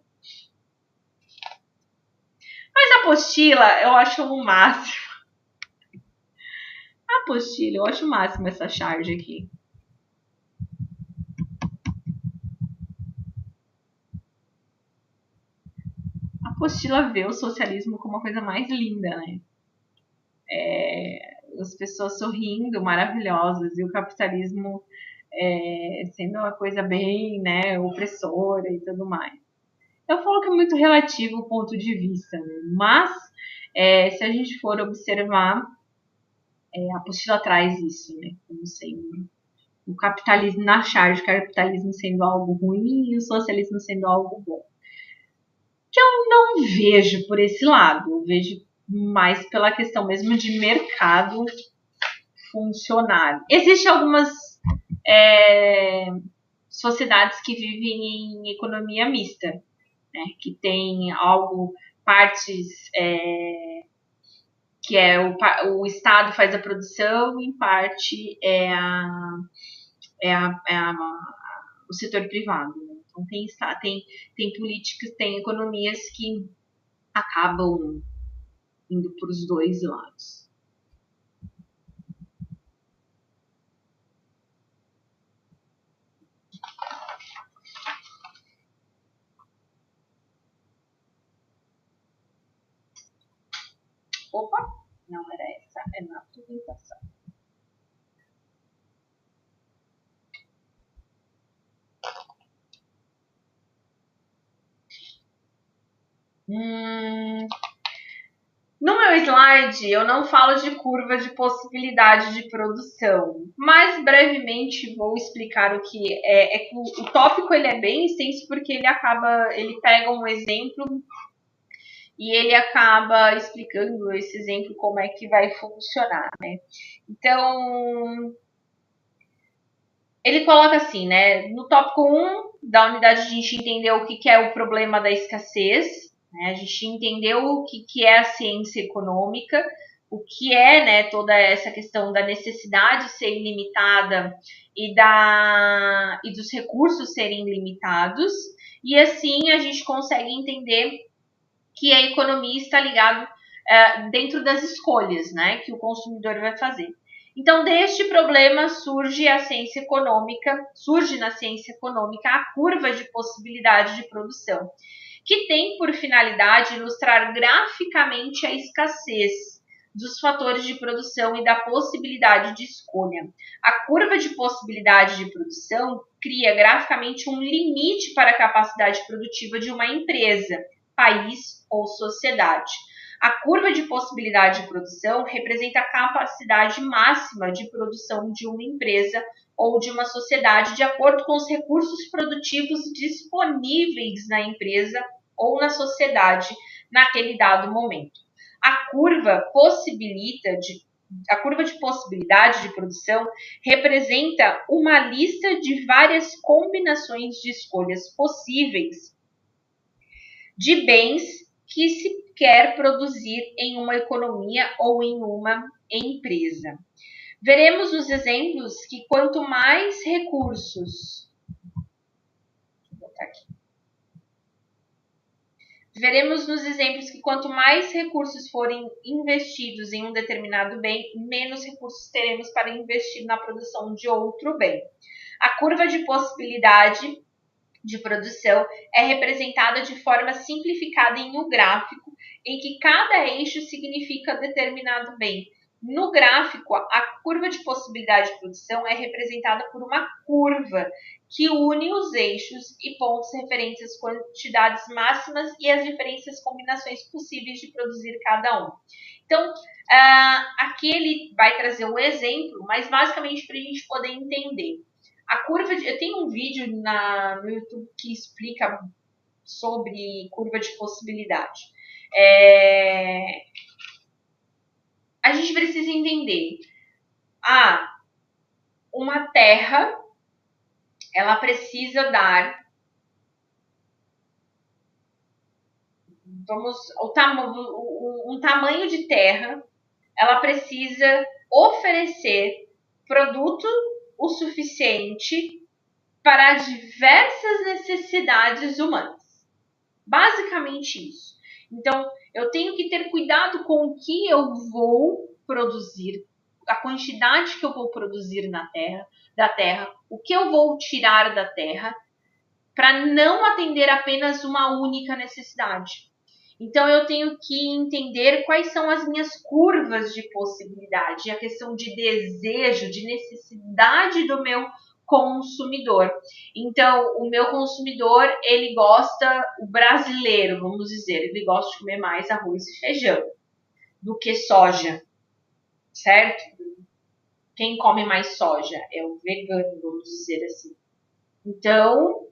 Mas a apostila, eu acho o máximo. A apostila, eu acho o máximo essa charge aqui. A apostila vê o socialismo como uma coisa mais linda, né? As pessoas sorrindo, maravilhosas, e o capitalismo sendo uma coisa bem, né, opressora e tudo mais. Eu falo que é muito relativo o ponto de vista, né? Mas se a gente for observar, a apostila traz isso, né? Como sendo o capitalismo na charge, o capitalismo sendo algo ruim e o socialismo sendo algo bom. Não vejo por esse lado, eu vejo mais pela questão mesmo de mercado funcionar. Existem algumas sociedades que vivem em economia mista, né, que tem partes que o Estado faz a produção, em parte o setor privado. Né? Então tem políticas, tem economias que acabam indo para os dois lados. Opa, não era essa, é na apresentação. No meu slide, eu não falo de curva de possibilidade de produção, mas brevemente vou explicar o que é. Que o tópico ele é bem extenso porque ele pega um exemplo e ele acaba explicando esse exemplo como é que vai funcionar, né? Então, ele coloca assim, né? No tópico 1 da unidade a gente entendeu o que é o problema da escassez, né? A gente entendeu o que é a ciência econômica, o que é, né, toda essa questão da necessidade ser ilimitada e dos recursos serem limitados, e assim a gente consegue entender que a economia está ligada dentro das escolhas, né, que o consumidor vai fazer. Então, deste problema surge na ciência econômica a curva de possibilidade de produção, que tem por finalidade ilustrar graficamente a escassez dos fatores de produção e da possibilidade de escolha. A curva de possibilidade de produção cria graficamente um limite para a capacidade produtiva de uma empresa, país ou sociedade. A curva de possibilidade de produção representa a capacidade máxima de produção de uma empresa ou de uma sociedade de acordo com os recursos produtivos disponíveis na empresa ou na sociedade naquele dado momento. A curva de possibilidade de produção representa uma lista de várias combinações de escolhas possíveis de bens que se quer produzir em uma economia ou em uma empresa. Veremos nos exemplos que quanto mais recursos forem investidos em um determinado bem, menos recursos teremos para investir na produção de outro bem. A curva de possibilidade de produção é representada de forma simplificada em um gráfico em que cada eixo significa determinado bem. No gráfico, a curva de possibilidade de produção é representada por uma curva que une os eixos e pontos referentes às quantidades máximas e as diferentes combinações possíveis de produzir cada um. Então, aqui ele vai trazer um exemplo, mas basicamente para a gente poder entender. Eu tenho um vídeo no YouTube que explica sobre curva de possibilidade. A gente precisa entender. Uma terra, ela precisa dar um tamanho de terra, ela precisa oferecer produto o suficiente para diversas necessidades humanas. Basicamente isso. Então, eu tenho que ter cuidado com o que eu vou produzir, a quantidade que eu vou produzir da terra, o que eu vou tirar da terra, para não atender apenas uma única necessidade. Então, eu tenho que entender quais são as minhas curvas de possibilidade, a questão de desejo, de necessidade do meu consumidor. Então, o meu consumidor, ele gosta, o brasileiro, vamos dizer, ele gosta de comer mais arroz e feijão do que soja, certo? Quem come mais soja é o vegano, vamos dizer assim. Então,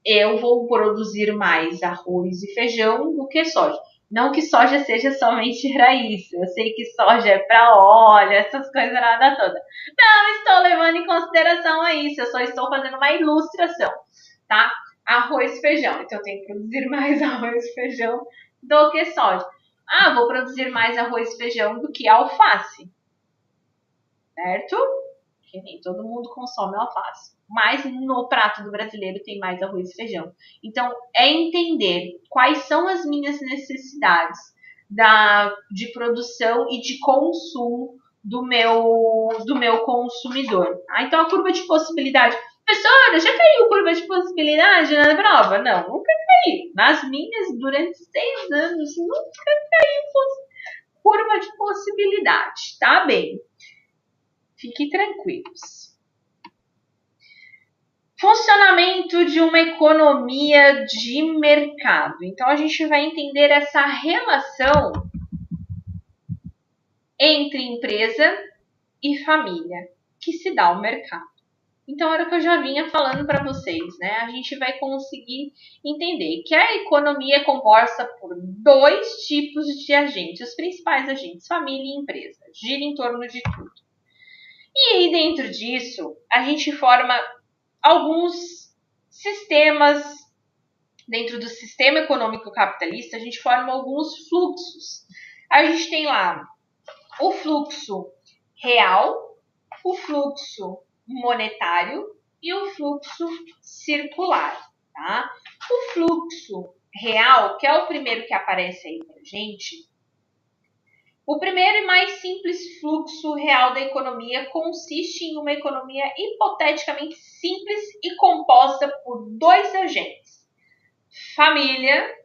eu vou produzir mais arroz e feijão do que soja. Não que soja seja somente para isso. Eu sei que soja é para óleo, essas coisas nada toda. Não estou levando em consideração a isso. Eu só estou fazendo uma ilustração, tá? Arroz e feijão. Então eu tenho que produzir mais arroz e feijão do que soja. Ah, vou produzir mais arroz e feijão do que alface. Certo? Porque nem todo mundo consome alface. Mas no prato do brasileiro tem mais arroz e feijão. Então, é entender quais são as minhas necessidades de produção e de consumo do meu consumidor. Então, a curva de possibilidade. Professora, já caiu curva de possibilidade na prova? Não, nunca caiu. Nas minhas, durante 6 anos, nunca caiu curva de possibilidade. Tá bem. Fiquem tranquilos. Funcionamento de uma economia de mercado. Então, a gente vai entender essa relação entre empresa e família que se dá ao mercado. Então, era o que eu já vinha falando para vocês, né? A gente vai conseguir entender que a economia é composta por 2 tipos de agentes, os principais agentes, família e empresa. Gira em torno de tudo. E aí, dentro disso, a gente forma alguns sistemas, dentro do sistema econômico capitalista, a gente forma alguns fluxos. A gente tem lá o fluxo real, o fluxo monetário e o fluxo circular, tá? O fluxo real, que é o primeiro que aparece aí pra gente, o primeiro e mais simples fluxo real da economia consiste em uma economia hipoteticamente simples e composta por 2 agentes, família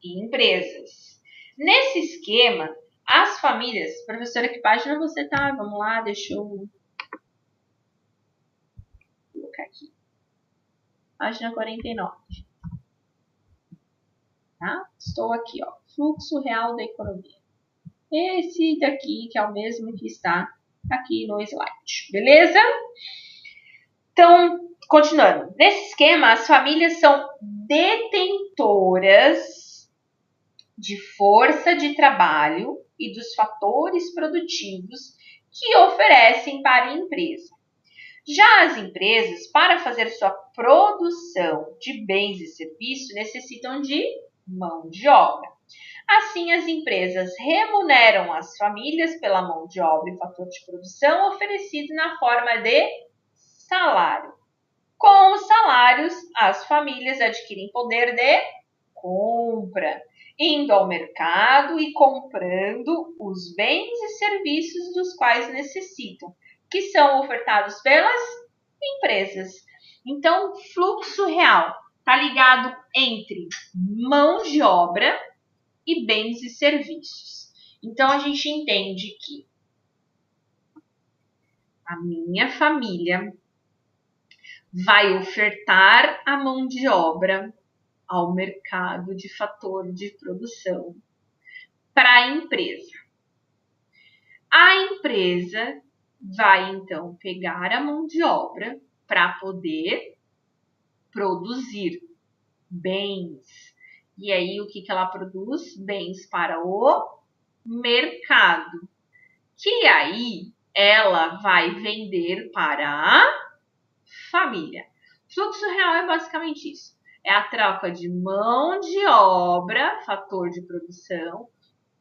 e empresas. Nesse esquema, as famílias... Professora, que página você tá? Vamos lá, deixa eu colocar aqui. Página 49. Tá? Estou aqui, ó. Fluxo real da economia. Esse daqui, que é o mesmo que está aqui no slide. Beleza? Então, continuando. Nesse esquema, as famílias são detentoras de força de trabalho e dos fatores produtivos que oferecem para a empresa. Já as empresas, para fazer sua produção de bens e serviços, necessitam de mão de obra. Assim, as empresas remuneram as famílias pela mão de obra e fator de produção oferecido na forma de salário. Com os salários, as famílias adquirem poder de compra, indo ao mercado e comprando os bens e serviços dos quais necessitam, que são ofertados pelas empresas. Então, fluxo real está ligado entre mão de obra e bens e serviços. Então, a gente entende que a minha família vai ofertar a mão de obra ao mercado de fator de produção para a empresa. A empresa vai, então, pegar a mão de obra para poder produzir bens. E aí, o que ela produz? Bens para o mercado. Que aí, ela vai vender para a família. Fluxo real é basicamente isso. É a troca de mão de obra, fator de produção,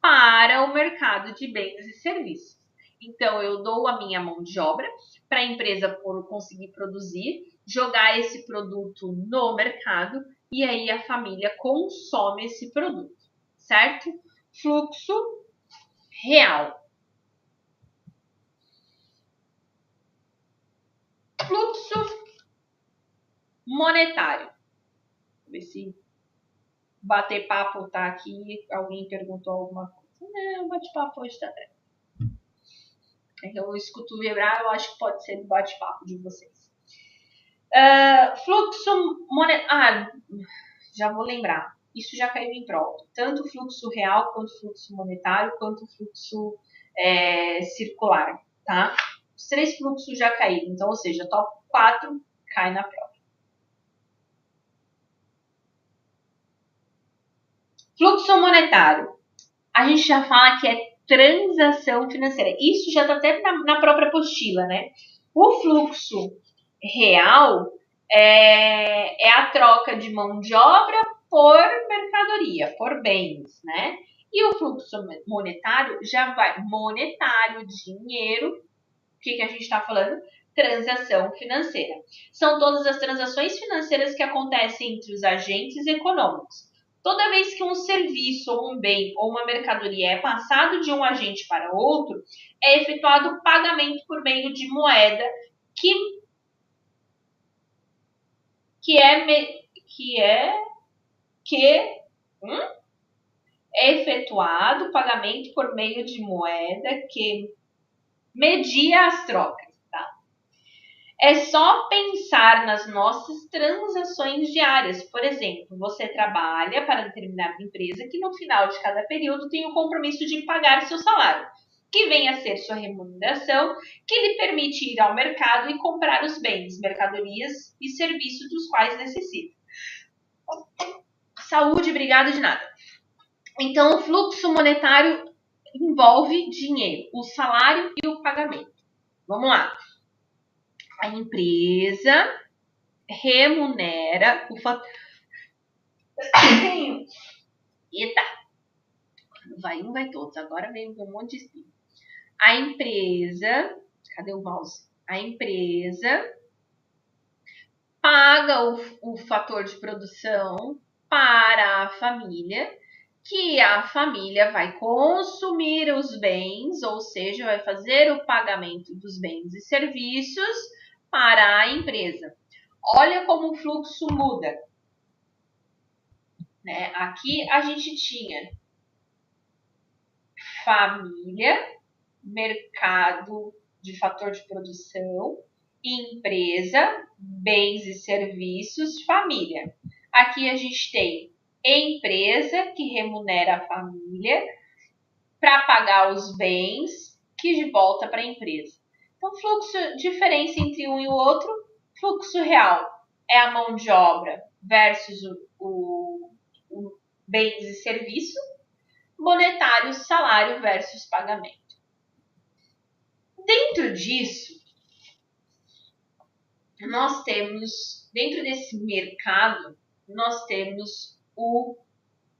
para o mercado de bens e serviços. Então, eu dou a minha mão de obra para a empresa conseguir produzir, jogar esse produto no mercado e aí a família consome esse produto, certo? Fluxo real. Fluxo monetário. Vou ver se bater papo tá aqui. Alguém perguntou alguma coisa. Não, bate-papo hoje tá tranquilo. Eu escuto vibrar, eu acho que pode ser do bate-papo de vocês. Fluxo monetário. Já vou lembrar. Isso já caiu em prova. Tanto fluxo real, quanto fluxo monetário, quanto fluxo circular. Tá? Os 3 fluxos já caíram. Então, ou seja, top 4 cai na prova. Fluxo monetário. A gente já fala que é transação financeira. Isso já está até na própria apostila, né? O fluxo real é a troca de mão de obra por mercadoria, por bens, né? E o fluxo monetário já vai... Monetário, dinheiro. O que a gente está falando? Transação financeira. São todas as transações financeiras que acontecem entre os agentes econômicos. Toda vez que um serviço, ou um bem, ou uma mercadoria é passado de um agente para outro, é efetuado o pagamento por meio de moeda é efetuado o pagamento por meio de moeda que media as trocas. É só pensar nas nossas transações diárias. Por exemplo, você trabalha para determinada empresa que no final de cada período tem o compromisso de pagar seu salário, que vem a ser sua remuneração, que lhe permite ir ao mercado e comprar os bens, mercadorias e serviços dos quais necessita. Saúde, obrigado de nada. Então, o fluxo monetário envolve dinheiro, o salário e o pagamento. Vamos lá. A empresa remunera o fator. Eita! Vai um, vai todos. Agora vem um monte de espinho. A empresa. Cadê o mouse? A empresa paga o fator de produção para a família, que a família vai consumir os bens, ou seja, vai fazer o pagamento dos bens e serviços para a empresa. Olha como o fluxo muda. Né? Aqui a gente tinha família, mercado de fator de produção, empresa, bens e serviços, família. Aqui a gente tem empresa que remunera a família para pagar os bens que volta para a empresa. Então, fluxo, diferença entre um e o outro, fluxo real é a mão de obra versus o bens e serviços, monetário, salário versus pagamento. Dentro disso, nós temos, dentro desse mercado, nós temos o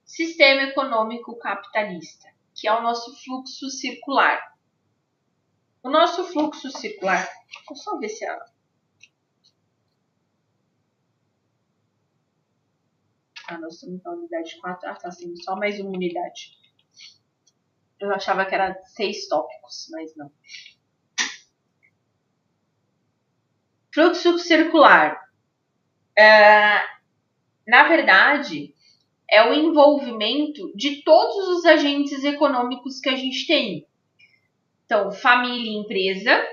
sistema econômico capitalista, que é o nosso fluxo circular. O nosso fluxo circular, vou só ver se ela... nós estamos na unidade 4. Tá sendo só mais uma unidade. Eu achava que era 6 tópicos, mas não. Fluxo circular. Na verdade, é o envolvimento de todos os agentes econômicos que a gente tem. Então, família e empresa,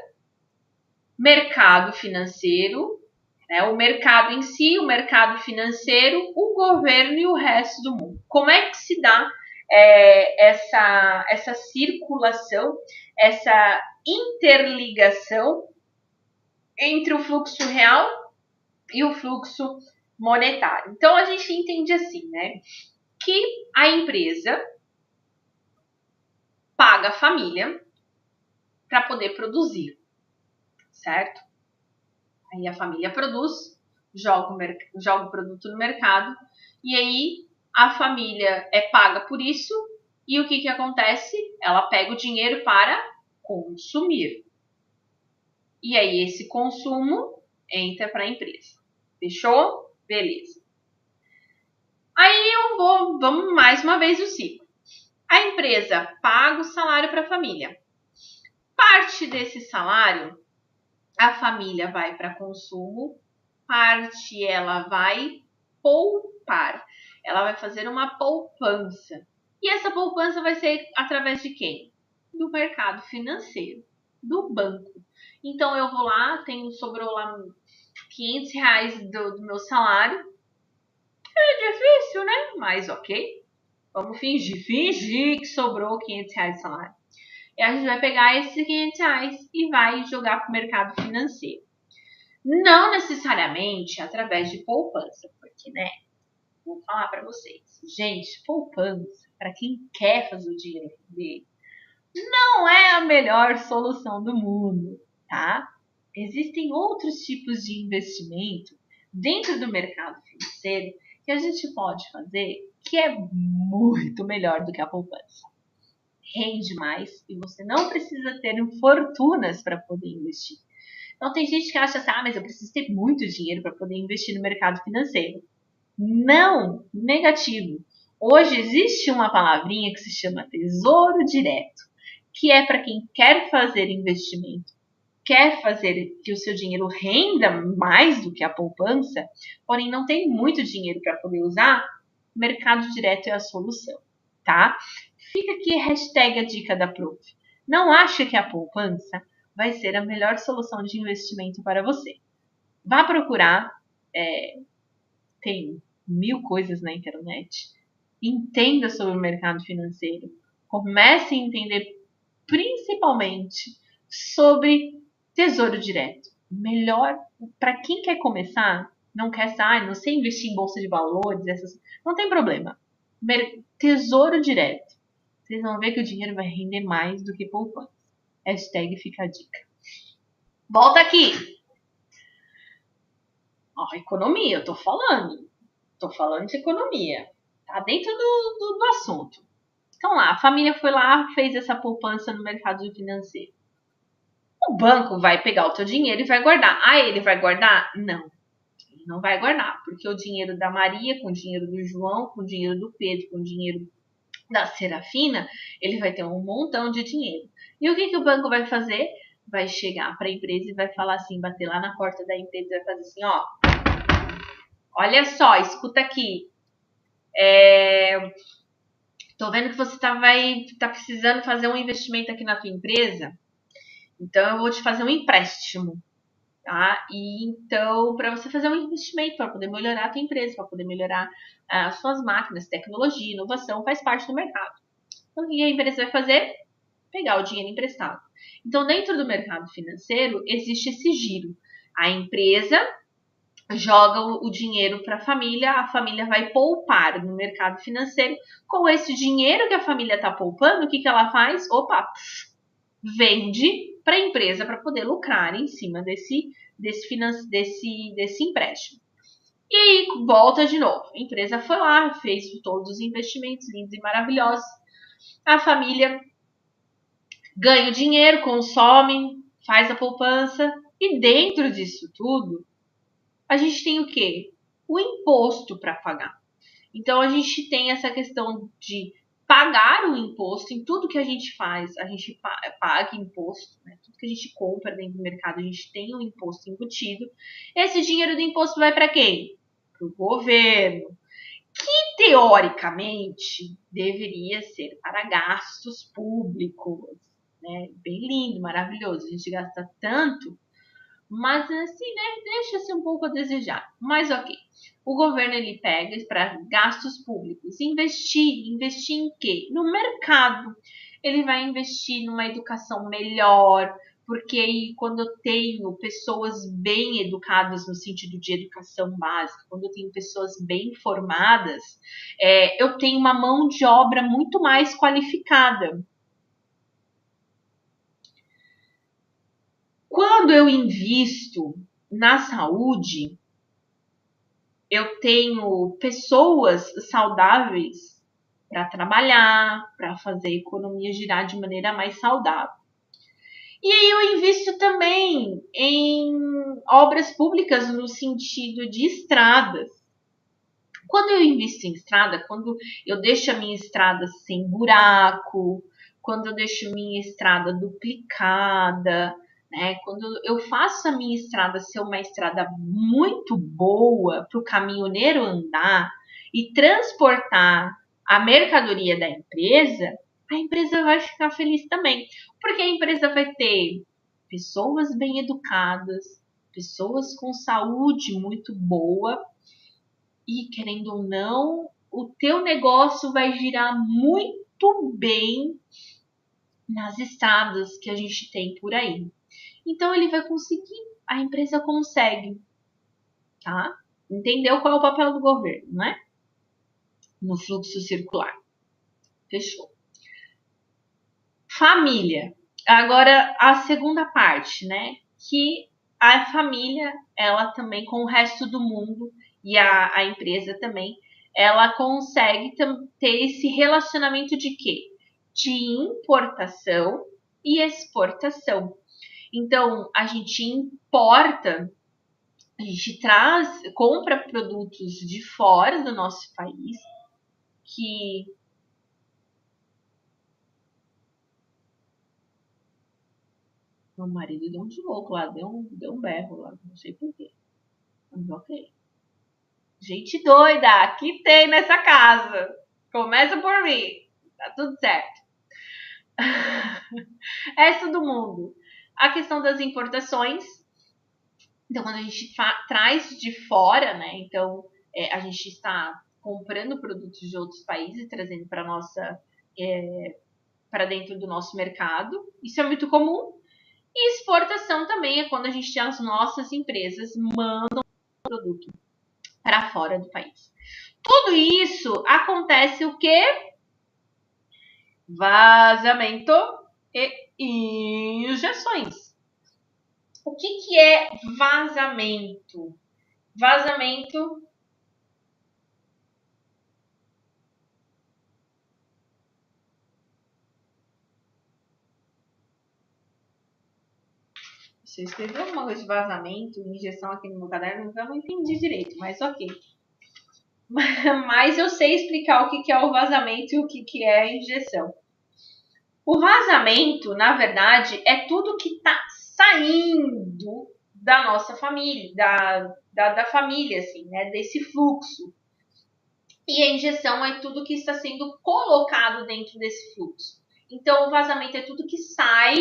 mercado financeiro, né, o mercado em si, o mercado financeiro, o governo e o resto do mundo. Como é que se dá essa circulação, essa interligação entre o fluxo real e o fluxo monetário? Então, a gente entende assim, né, que a empresa paga a família para poder produzir, certo? Aí a família produz, joga o produto no mercado, e aí a família é paga por isso, e o que acontece? Ela pega o dinheiro para consumir. E aí esse consumo entra para a empresa. Fechou? Beleza. Aí vamos mais uma vez o ciclo. A empresa paga o salário para a família. Parte desse salário, a família vai para consumo, parte ela vai poupar. Ela vai fazer uma poupança. E essa poupança vai ser através de quem? Do mercado financeiro, do banco. Então, eu vou lá, sobrou lá R$500 do meu salário. É difícil, né? Mas ok. Vamos fingir que sobrou R$500 de salário. E a gente vai pegar esses R$500 e vai jogar para o mercado financeiro. Não necessariamente através de poupança, porque, né? vou falar para vocês. Gente, poupança, para quem quer fazer o dinheiro render, não é a melhor solução do mundo, tá? Existem outros tipos de investimento dentro do mercado financeiro que a gente pode fazer que é muito melhor do que a poupança. Rende mais e você não precisa ter fortunas para poder investir. Então tem gente que acha assim, mas eu preciso ter muito dinheiro para poder investir no mercado financeiro. Não, negativo. Hoje existe uma palavrinha que se chama tesouro direto, que é para quem quer fazer investimento, quer fazer que o seu dinheiro renda mais do que a poupança, porém não tem muito dinheiro para poder usar, mercado direto é a solução, tá? Fica aqui hashtag a dica da Prof. Não acha que a poupança vai ser a melhor solução de investimento para você. Vá procurar, tem 1000 coisas na internet. Entenda sobre o mercado financeiro. Comece a entender principalmente sobre tesouro direto. Melhor para quem quer começar, não quer não sei investir em bolsa de valores, não tem problema. Tesouro direto. Vocês vão ver que o dinheiro vai render mais do que poupança. Hashtag fica a dica. Volta aqui. Economia, eu tô falando. Tô falando de economia. Tá dentro do assunto. Então lá, a família foi lá, fez essa poupança no mercado financeiro. O banco vai pegar o teu dinheiro e vai guardar. Ele vai guardar? Não. Ele não vai guardar, porque o dinheiro da Maria, com o dinheiro do João, com o dinheiro do Pedro, com o dinheiro da Serafina, ele vai ter um montão de dinheiro. E o que o banco vai fazer? Vai chegar para a empresa e vai falar assim, bater lá na porta da empresa e vai fazer assim, olha só, escuta aqui. Tô vendo que você tá precisando fazer um investimento aqui na tua empresa, então eu vou te fazer um empréstimo, tá? E então, para você fazer um investimento, para poder melhorar a tua empresa, para poder melhorar as suas máquinas, tecnologia, inovação, faz parte do mercado. Então, o que a empresa vai fazer? Pegar o dinheiro emprestado. Então, dentro do mercado financeiro, existe esse giro. A empresa joga o dinheiro para a família vai poupar no mercado financeiro. Com esse dinheiro que a família está poupando, o que ela faz? Vende para a empresa para poder lucrar em cima desse empréstimo. E aí volta de novo. A empresa foi lá, fez todos os investimentos lindos e maravilhosos. A família ganha o dinheiro, consome, faz a poupança. E dentro disso tudo, a gente tem o quê? O imposto para pagar. Então, a gente tem essa questão de pagar o imposto em tudo que a gente faz. A gente paga imposto, né? Tudo que a gente compra dentro do mercado, a gente tem um imposto embutido. Esse dinheiro do imposto vai para quem? Para o governo, que teoricamente deveria ser para gastos públicos. Né? Bem lindo, maravilhoso. A gente gasta tanto. Mas assim, né, deixa-se um pouco a desejar. Mas ok, o governo ele pega para gastos públicos, investir em quê? No mercado. Ele vai investir numa educação melhor, porque aí quando eu tenho pessoas bem educadas no sentido de educação básica, quando eu tenho pessoas bem formadas, eu tenho uma mão de obra muito mais qualificada. Quando eu invisto na saúde, eu tenho pessoas saudáveis para trabalhar, para fazer a economia girar de maneira mais saudável. E aí eu invisto também em obras públicas no sentido de estradas. Quando eu invisto em estrada, quando eu deixo a minha estrada sem buraco, quando eu deixo a minha estrada duplicada, né? Quando eu faço a minha estrada ser uma estrada muito boa para o caminhoneiro andar e transportar a mercadoria da empresa, a empresa vai ficar feliz também. Porque a empresa vai ter pessoas bem educadas, pessoas com saúde muito boa e, querendo ou não, o teu negócio vai girar muito bem nas estradas que a gente tem por aí. Então ele vai conseguir, a empresa consegue, tá? Entendeu qual é o papel do governo, né? no fluxo circular. Fechou. Família. Agora, a segunda parte, né? Que a família, ela também, com o resto do mundo e a empresa também, ela consegue ter esse relacionamento de quê? De importação e exportação. Então, a gente importa, a gente compra produtos de fora do nosso país que meu marido deu um de louco lá, deu um berro lá, não sei porquê. Mas ok. Gente doida, que tem nessa casa. Começa por mim. Tá tudo certo. Resto do mundo. A questão das importações. Então, quando a gente traz de fora, né? Então, a gente está comprando produtos de outros países e trazendo para nossa para dentro do nosso mercado. Isso é muito comum. E exportação também é quando a gente as nossas empresas mandam produto para fora do país. Tudo isso acontece o quê? Vazamento e injeções. O que é vazamento? Vazamento você escreveu alguma coisa de vazamento, injeção aqui no meu caderno, eu não entendi direito, mas ok. Mas eu sei explicar o que é o vazamento e o que é a injeção. O vazamento, na verdade, é tudo que está saindo da nossa família, da família, assim, né? Desse fluxo. E a injeção é tudo que está sendo colocado dentro desse fluxo. Então, o vazamento é tudo que sai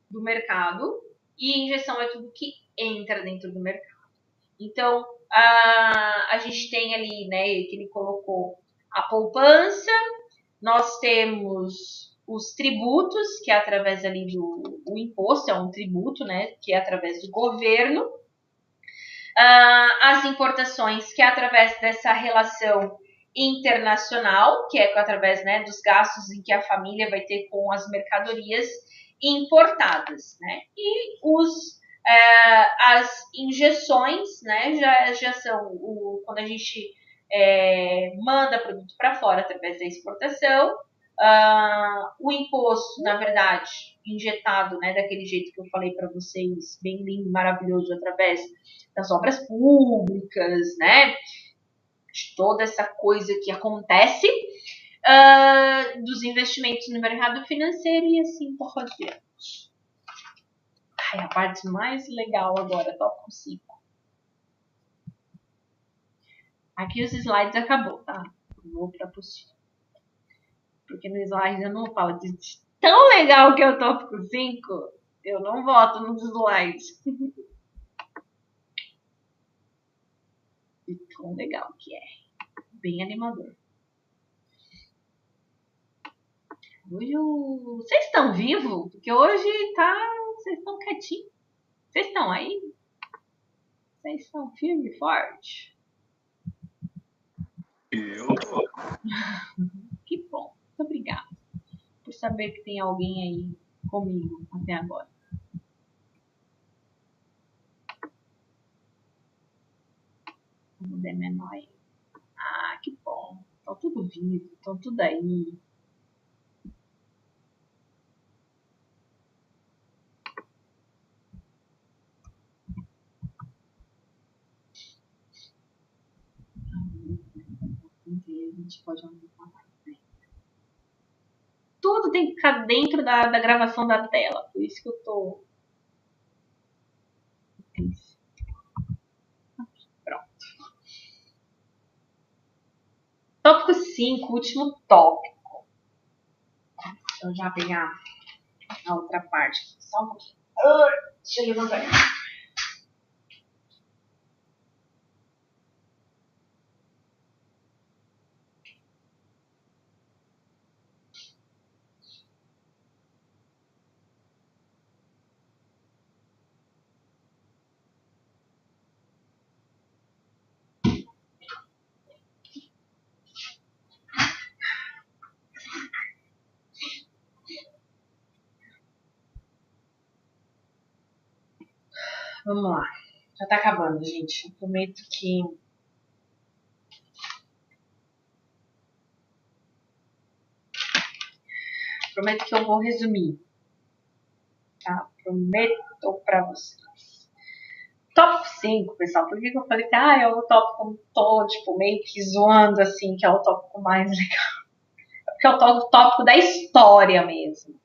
do mercado e a injeção é tudo que entra dentro do mercado. Então, a gente tem ali, né, que ele colocou a poupança, nós temos os tributos, que é através ali do imposto, é um tributo, né, que é através do governo, as importações, que é através dessa relação internacional, que é através, né, dos gastos em que a família vai ter com as mercadorias importadas, né? E as injeções, né, já são quando a gente manda produto para fora através da exportação, o imposto, na verdade, injetado, né, daquele jeito que eu falei para vocês, bem lindo, maravilhoso, através das obras públicas, né, de toda essa coisa que acontece, dos investimentos no mercado financeiro e assim por diante. Ai, a parte mais legal agora, tópico 5. Aqui os slides acabou, tá? Vou para possível. Porque no slide eu não falo de tão legal que é o tópico 5, eu não voto nos slides. E tão legal que é. Bem animador. Hoje vocês estão vivos? Porque hoje tá. Vocês estão quietinhos. Vocês estão aí? Vocês estão firme e forte? Eu tô. Que bom. Muito obrigada por saber que tem alguém aí comigo até agora. Vamos dar menor aí. Ah, que bom. Estão tudo vivo, estão tudo aí. A gente pode aumentar mais, né? Tudo tem que ficar dentro da gravação da tela. Por isso que eu tô. Pronto. Tópico 5, último tópico. Deixa eu já pegar a outra parte. Só um pouquinho. Deixa eu levantar. Vamos lá. Já tá acabando, gente. Eu prometo que eu vou resumir. Tá? Prometo pra vocês. Top 5, pessoal. Por que eu falei que é o tópico todo, tipo, meio que zoando, assim, que é o tópico mais legal? Porque é o tópico da história mesmo.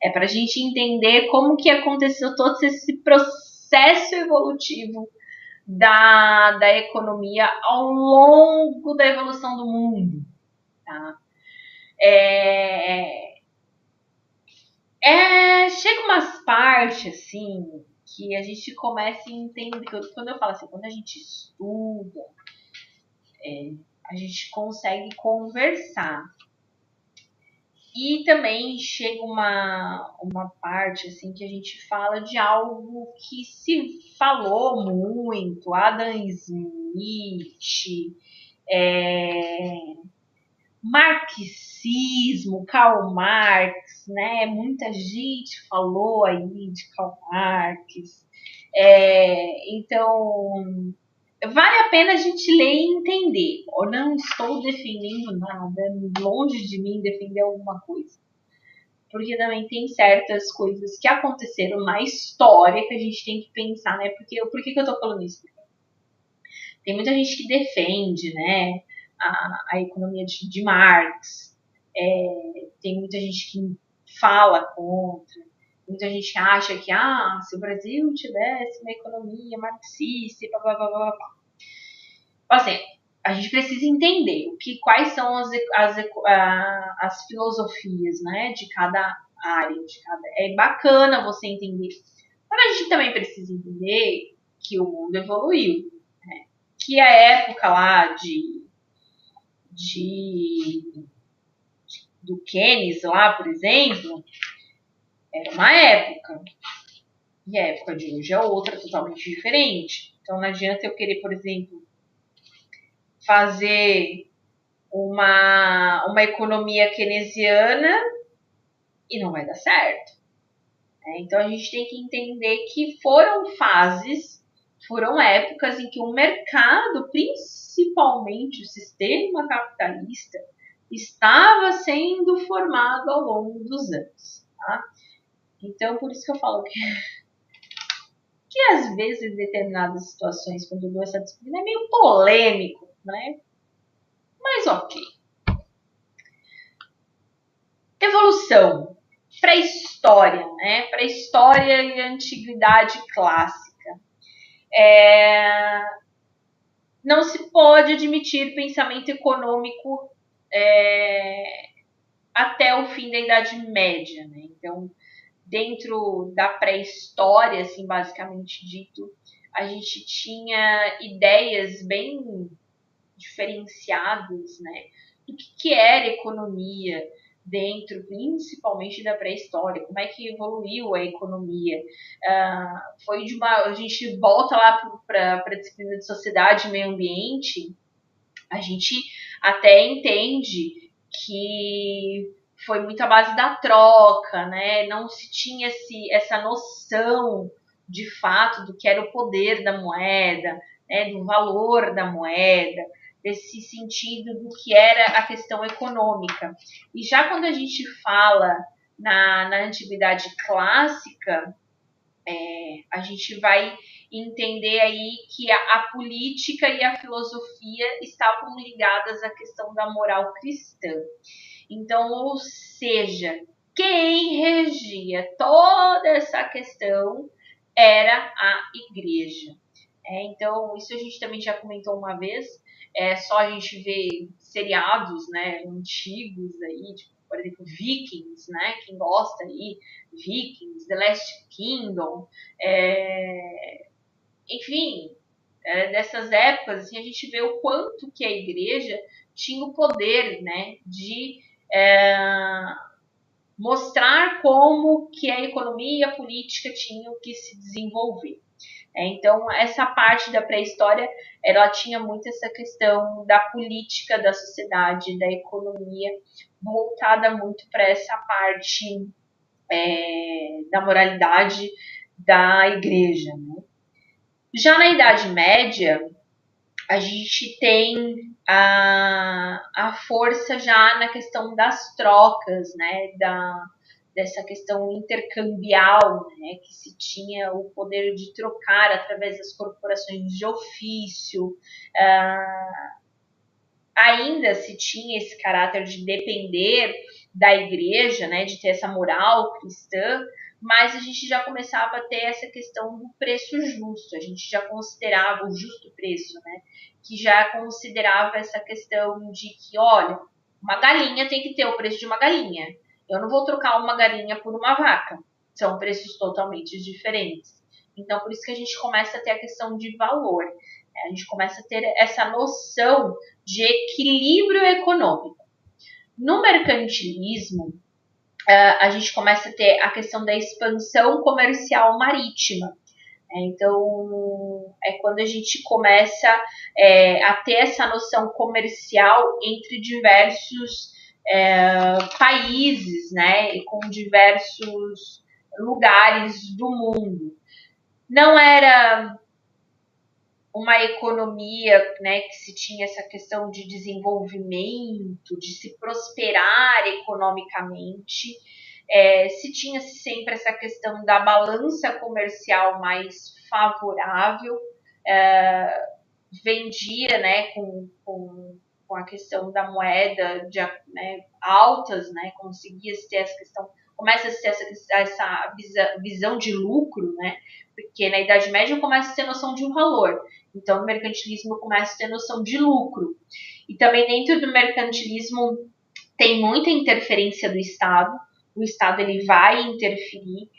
É pra gente entender como que aconteceu todo esse processo evolutivo da economia ao longo da evolução do mundo. Tá? Chega umas partes, assim, que a gente começa a entender. Quando eu falo assim, quando a gente estuda, a gente consegue conversar. E também chega uma parte assim que a gente fala de algo que se falou muito, Adam Smith, marxismo, Karl Marx, né? Muita gente falou aí de Karl Marx. Então, vale a pena a gente ler e entender. Eu não estou defendendo nada, longe de mim defender alguma coisa. Porque também tem certas coisas que aconteceram na história que a gente tem que pensar, né? Por que eu tô falando isso? Tem muita gente que defende, né, a economia de Marx. Tem muita gente que fala contra. Muita gente acha que, se o Brasil tivesse uma economia marxista e blá, blá, blá, blá, blá. Assim, a gente precisa entender quais são as filosofias, né, de cada área. É bacana você entender. Mas a gente também precisa entender que o mundo evoluiu. Né? Que a época lá do Keynes lá, por exemplo, era uma época. E a época de hoje é outra, totalmente diferente. Então não adianta eu querer, por exemplo, fazer uma economia keynesiana e não vai dar certo. Então a gente tem que entender que foram fases, foram épocas em que o mercado, principalmente o sistema capitalista, estava sendo formado ao longo dos anos. Tá? Então por isso que eu falo que às vezes em determinadas situações, quando eu dou essa disciplina, é meio polêmico, né? Mas ok. Evolução. Pré-história, né? Pré-história e antiguidade clássica. Não se pode admitir pensamento econômico até o fim da Idade Média, né? Então, dentro da pré-história, assim, basicamente dito, a gente tinha ideias bem diferenciadas, né? Do que era economia dentro, principalmente da pré-história, como é que evoluiu a economia. A gente volta lá para a disciplina de sociedade e meio ambiente, a gente até entende que foi muito à base da troca, né? Não se tinha essa noção de fato do que era o poder da moeda, né? Do valor da moeda, desse sentido do que era a questão econômica. E já quando a gente fala na antiguidade clássica, a gente vai entender aí que a política e a filosofia estavam ligadas à questão da moral cristã. Então, ou seja, quem regia toda essa questão era a igreja. Então, isso a gente também já comentou uma vez. É só a gente ver seriados, né, antigos aí, tipo, por exemplo, Vikings, né? Quem gosta aí, Vikings, The Last Kingdom, enfim, dessas épocas, assim, a gente vê o quanto que a igreja tinha o poder, né, de mostrar como que a economia e a política tinham que se desenvolver. Então, essa parte da pré-história, ela tinha muito essa questão da política, da sociedade, da economia, voltada muito para essa parte da moralidade da igreja. Né? Já na Idade Média, a gente tem a força já na questão das trocas, né, dessa questão intercambial, né, que se tinha o poder de trocar através das corporações de ofício. Ainda se tinha esse caráter de depender da igreja, né, de ter essa moral cristã, mas a gente já começava a ter essa questão do preço justo, a gente já considerava o justo preço, né, que já considerava essa questão de que, olha, uma galinha tem que ter o preço de uma galinha, eu não vou trocar uma galinha por uma vaca, são preços totalmente diferentes. Então, por isso que a gente começa a ter a questão de valor, né? A gente começa a ter essa noção de equilíbrio econômico. No mercantilismo, a gente começa a ter a questão da expansão comercial marítima. Então, é quando a gente começa a ter essa noção comercial entre diversos países, né, e com diversos lugares do mundo. Não era uma economia, né, que se tinha essa questão de desenvolvimento, de se prosperar economicamente, se tinha sempre essa questão da balança comercial mais favorável, vendia, né, com a questão da moeda né, altas, né, conseguia-se ter essa questão, começa a ter essa visão de lucro, né, porque na Idade Média começa a ter noção de um valor, então no mercantilismo começa a ter noção de lucro, e também dentro do mercantilismo tem muita interferência do Estado, o Estado ele vai interferir,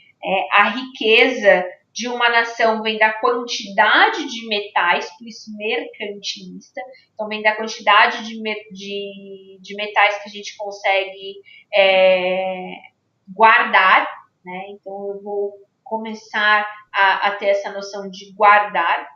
a riqueza de uma nação vem da quantidade de metais, por isso mercantilista, então vem da quantidade de metais que a gente consegue guardar, né? Então eu vou começar a ter essa noção de guardar,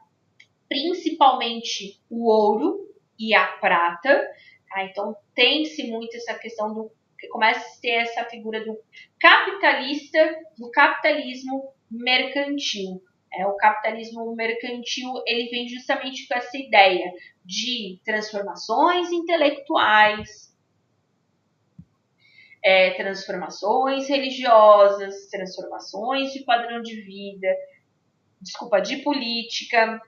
principalmente o ouro e a prata, tá? Então tem-se muito essa questão do que começa a ter essa figura do capitalista, do capitalismo mercantil. O capitalismo mercantil ele vem justamente com essa ideia de transformações intelectuais, transformações religiosas, transformações de padrão de vida, de política,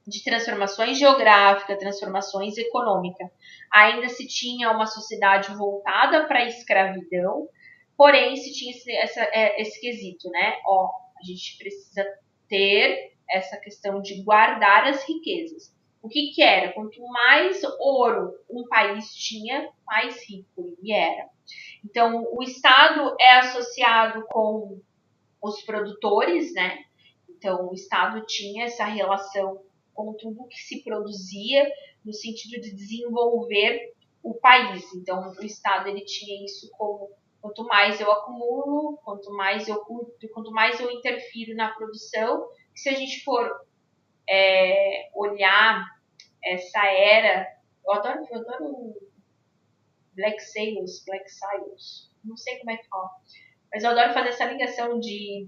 de transformações geográficas, transformações econômicas. Ainda se tinha uma sociedade voltada para a escravidão, porém se tinha esse quesito, né? A gente precisa ter essa questão de guardar as riquezas. O que era? Quanto mais ouro um país tinha, mais rico ele era. Então, o Estado é associado com os produtores, né? Então, o Estado tinha essa relação com tudo que se produzia no sentido de desenvolver o país. Então, o Estado ele tinha isso como quanto mais eu acumulo, quanto mais eu curto, quanto mais eu interfiro na produção. Se a gente for olhar essa era, eu adoro Black Sails, não sei como é que fala, mas eu adoro fazer essa ligação de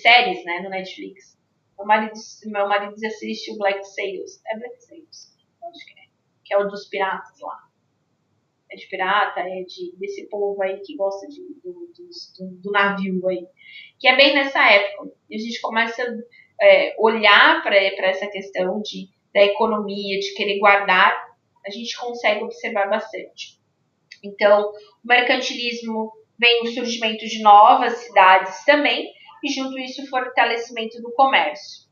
séries, né, no Netflix. Meu marido assiste o Black Sails. É Black Sails? Acho que é. Que é o dos piratas lá. É de pirata, desse povo aí que gosta do navio aí. Que é bem nessa época. E a gente começa a olhar para essa questão da economia, de querer guardar, a gente consegue observar bastante. Então, o mercantilismo vem o surgimento de novas cidades também, e junto a isso o fortalecimento do comércio.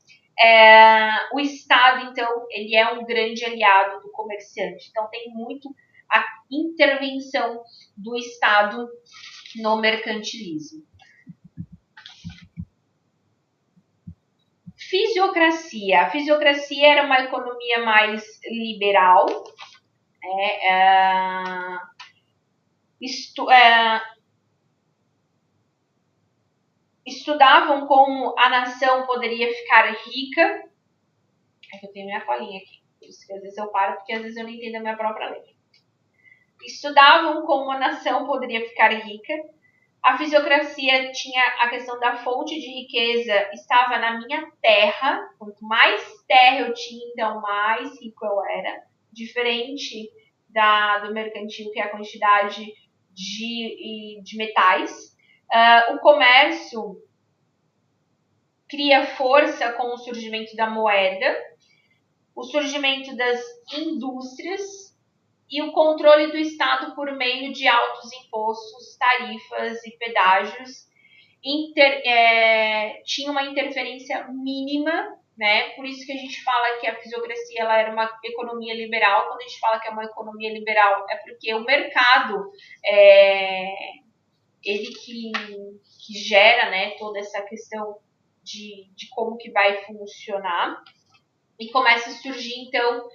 O Estado, então, ele é um grande aliado do comerciante. Então, tem muito a intervenção do Estado no mercantilismo. Fisiocracia. A fisiocracia era uma economia mais liberal, estudavam como a nação poderia ficar rica. Eu tenho minha colinha aqui, por isso que às vezes eu paro, porque às vezes eu não entendo a minha própria letra. Estudavam como a nação poderia ficar rica, A fisiocracia tinha a questão da fonte de riqueza, estava na minha terra. Quanto mais terra eu tinha, então mais rico eu era. Diferente do mercantil, que é a quantidade de metais. O comércio cria força com o surgimento da moeda, o surgimento das indústrias e o controle do Estado por meio de altos impostos, tarifas e pedágios. Tinha uma interferência mínima, né? Por isso que a gente fala que a fisiocracia ela era uma economia liberal. Quando a gente fala que é uma economia liberal, é porque o mercado ele que gera, né, toda essa questão de como que vai funcionar. E começa a surgir, então,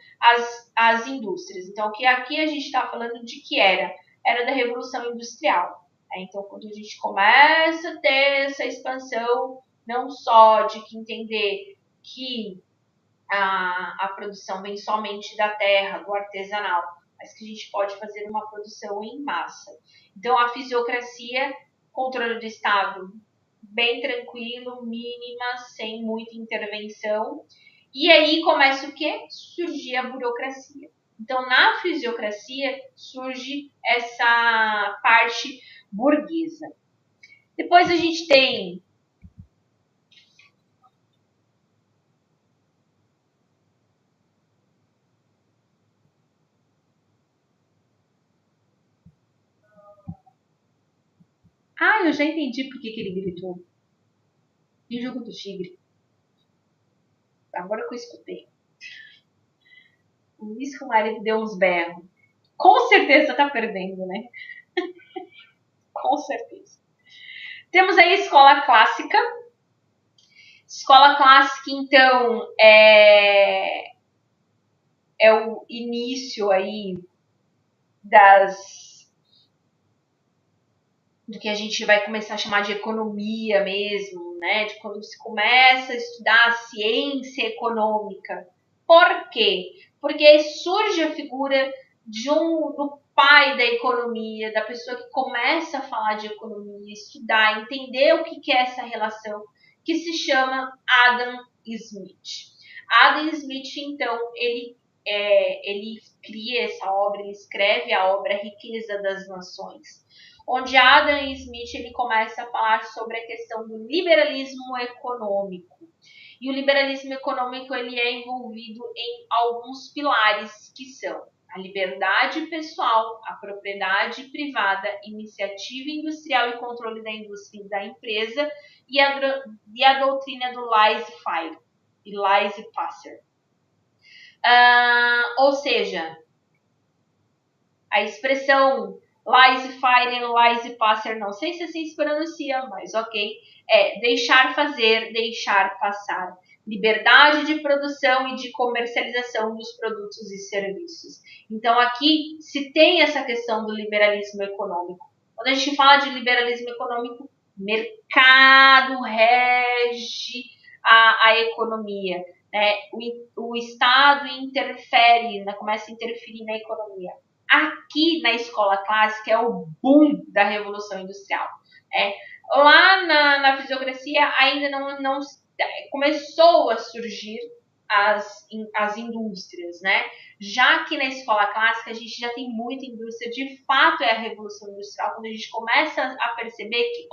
as indústrias. Então, que aqui a gente está falando de que era da Revolução Industrial. Então, quando a gente começa a ter essa expansão, não só de que entender que a produção vem somente da terra, do artesanal, mas que a gente pode fazer uma produção em massa. Então, a fisiocracia, controle do Estado, bem tranquilo, mínima, sem muita intervenção. E aí começa o quê? Surgir a burocracia. Então, na fisiocracia, surge essa parte burguesa. Depois a gente tem eu já entendi por que ele gritou. E o jogo do tigre. Agora que eu escutei. O Luiz com o marido deu uns berros. Com certeza tá perdendo, né? Com certeza. Temos aí a escola clássica. Escola clássica, então, é o início aí do que a gente vai começar a chamar de economia mesmo, né? De quando se começa a estudar a ciência econômica. Por quê? Porque surge a figura do pai da economia, da pessoa que começa a falar de economia, estudar, entender o que é essa relação, que se chama Adam Smith. Adam Smith, então, ele cria essa obra, ele escreve a obra Riqueza das Nações, onde Adam Smith ele começa a falar sobre a questão do liberalismo econômico. E o liberalismo econômico ele é envolvido em alguns pilares que são a liberdade pessoal, a propriedade privada, iniciativa industrial e controle da indústria e da empresa e a doutrina do laissez-faire e laissez-passer. Ou seja, a expressão laissez-faire e laissez-passer, não sei se assim se pronuncia, mas ok, é deixar fazer, deixar passar. Liberdade de produção e de comercialização dos produtos e serviços. Então, aqui se tem essa questão do liberalismo econômico. Quando a gente fala de liberalismo econômico, mercado rege a economia. O Estado interfere, começa a interferir na economia. Aqui na escola clássica é o boom da Revolução Industrial. Lá na fisiocracia ainda não começou a surgir as indústrias, né? Já que na escola clássica a gente já tem muita indústria, de fato é a Revolução Industrial, quando a gente começa a perceber que,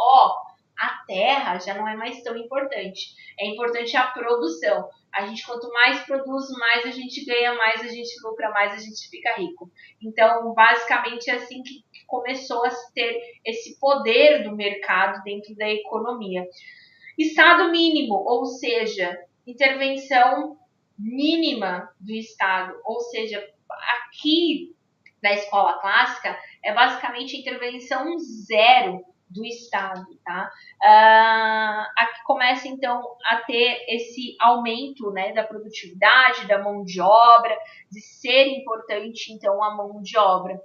a terra já não é mais tão importante. É importante a produção. A gente, quanto mais produz, mais a gente ganha, mais a gente lucra, mais a gente fica rico. Então, basicamente, é assim que começou a ter esse poder do mercado dentro da economia. Estado mínimo, ou seja, intervenção mínima do Estado. Ou seja, aqui na escola clássica é basicamente a intervenção zero do Estado, tá? Aqui começa, então, a ter esse aumento, né, da produtividade, da mão de obra, de ser importante, então, a mão de obra.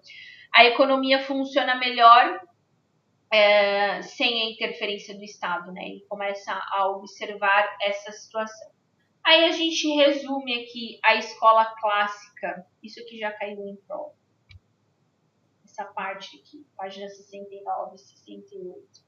A economia funciona melhor sem a interferência do Estado, né? Ele começa a observar essa situação. Aí a gente resume aqui a escola clássica. Isso aqui já caiu em prova. essa parte aqui, página 69, 68.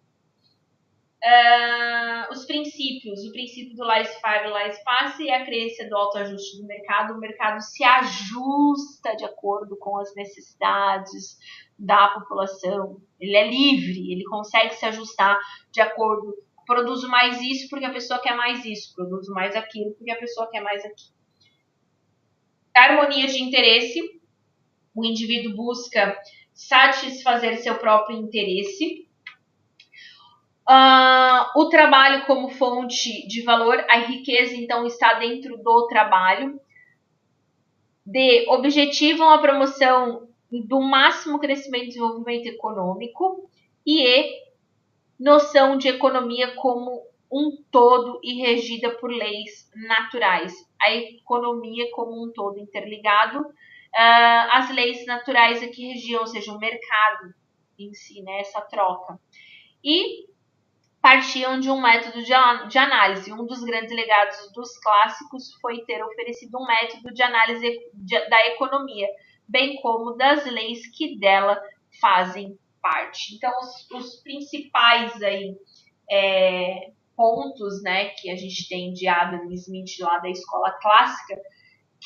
Os princípios, o princípio do laissez-faire, laissez-passer é a crença do autoajuste do mercado. O mercado se ajusta de acordo com as necessidades da população. Ele é livre, ele consegue se ajustar de acordo. Produzo mais isso porque a pessoa quer mais isso, produzo mais aquilo porque a pessoa quer mais aquilo. Harmonia de interesse, o indivíduo busca satisfazer seu próprio interesse. O trabalho como fonte de valor, a riqueza então está dentro do trabalho. D, objetivam a promoção do máximo crescimento e desenvolvimento econômico. E E, noção de economia como um todo e regida por leis naturais. A economia como um todo interligado. As leis naturais aqui regiam, ou seja, o mercado em si, né, essa troca. E partiam de um método de análise. Um dos grandes legados dos clássicos foi ter oferecido um método de análise da economia, bem como das leis que dela fazem parte. Então, os principais aí, pontos, né, que a gente tem de Adam Smith lá da escola clássica,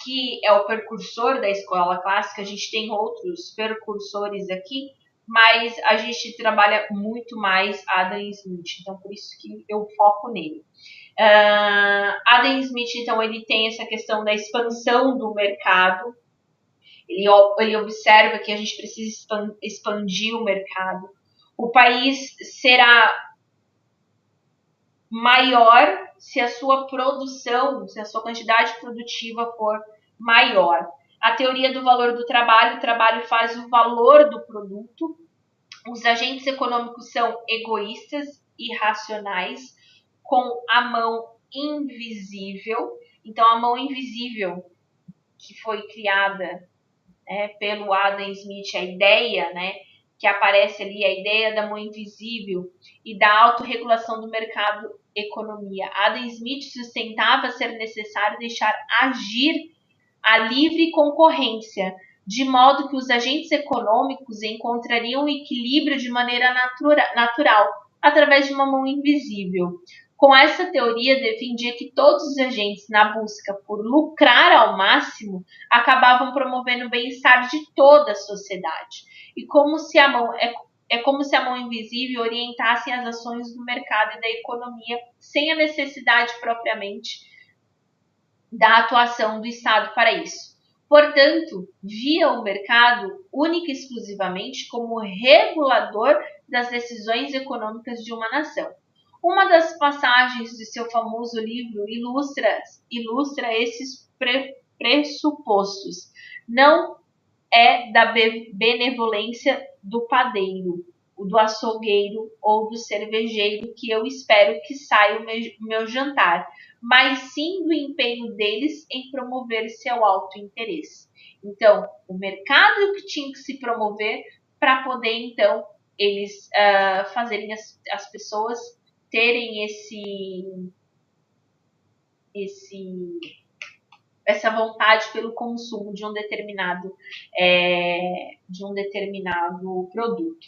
que é o precursor da escola clássica, a gente tem outros precursores aqui, mas a gente trabalha muito mais Adam Smith, então por isso que eu foco nele. Adam Smith, então, ele tem essa questão da expansão do mercado, ele observa que a gente precisa expandir o mercado. O país será maior se a sua produção, se a sua quantidade produtiva for maior. A teoria do valor do trabalho, o trabalho faz o valor do produto. Os agentes econômicos são egoístas e racionais, com a mão invisível. Então, a mão invisível que foi criada, né, pelo Adam Smith, a ideia, né, que aparece ali, a ideia da mão invisível e da autorregulação do mercado economia. Adam Smith sustentava ser necessário deixar agir a livre concorrência, de modo que os agentes econômicos encontrariam o equilíbrio de maneira natural, através de uma mão invisível. Com essa teoria, defendia que todos os agentes, na busca por lucrar ao máximo, acabavam promovendo o bem-estar de toda a sociedade. E como se a mão como se a mão invisível orientasse as ações do mercado e da economia sem a necessidade propriamente da atuação do Estado para isso. Portanto, via o mercado única e exclusivamente como regulador das decisões econômicas de uma nação. Uma das passagens de seu famoso livro ilustra esses pressupostos. Não é da benevolência do padeiro, do açougueiro ou do cervejeiro que eu espero que saia o meu jantar, mas sim do empenho deles em promover seu alto interesse. Então, o mercado que tinha que se promover para poder, então, eles fazerem as pessoas terem essa vontade pelo consumo de um determinado produto.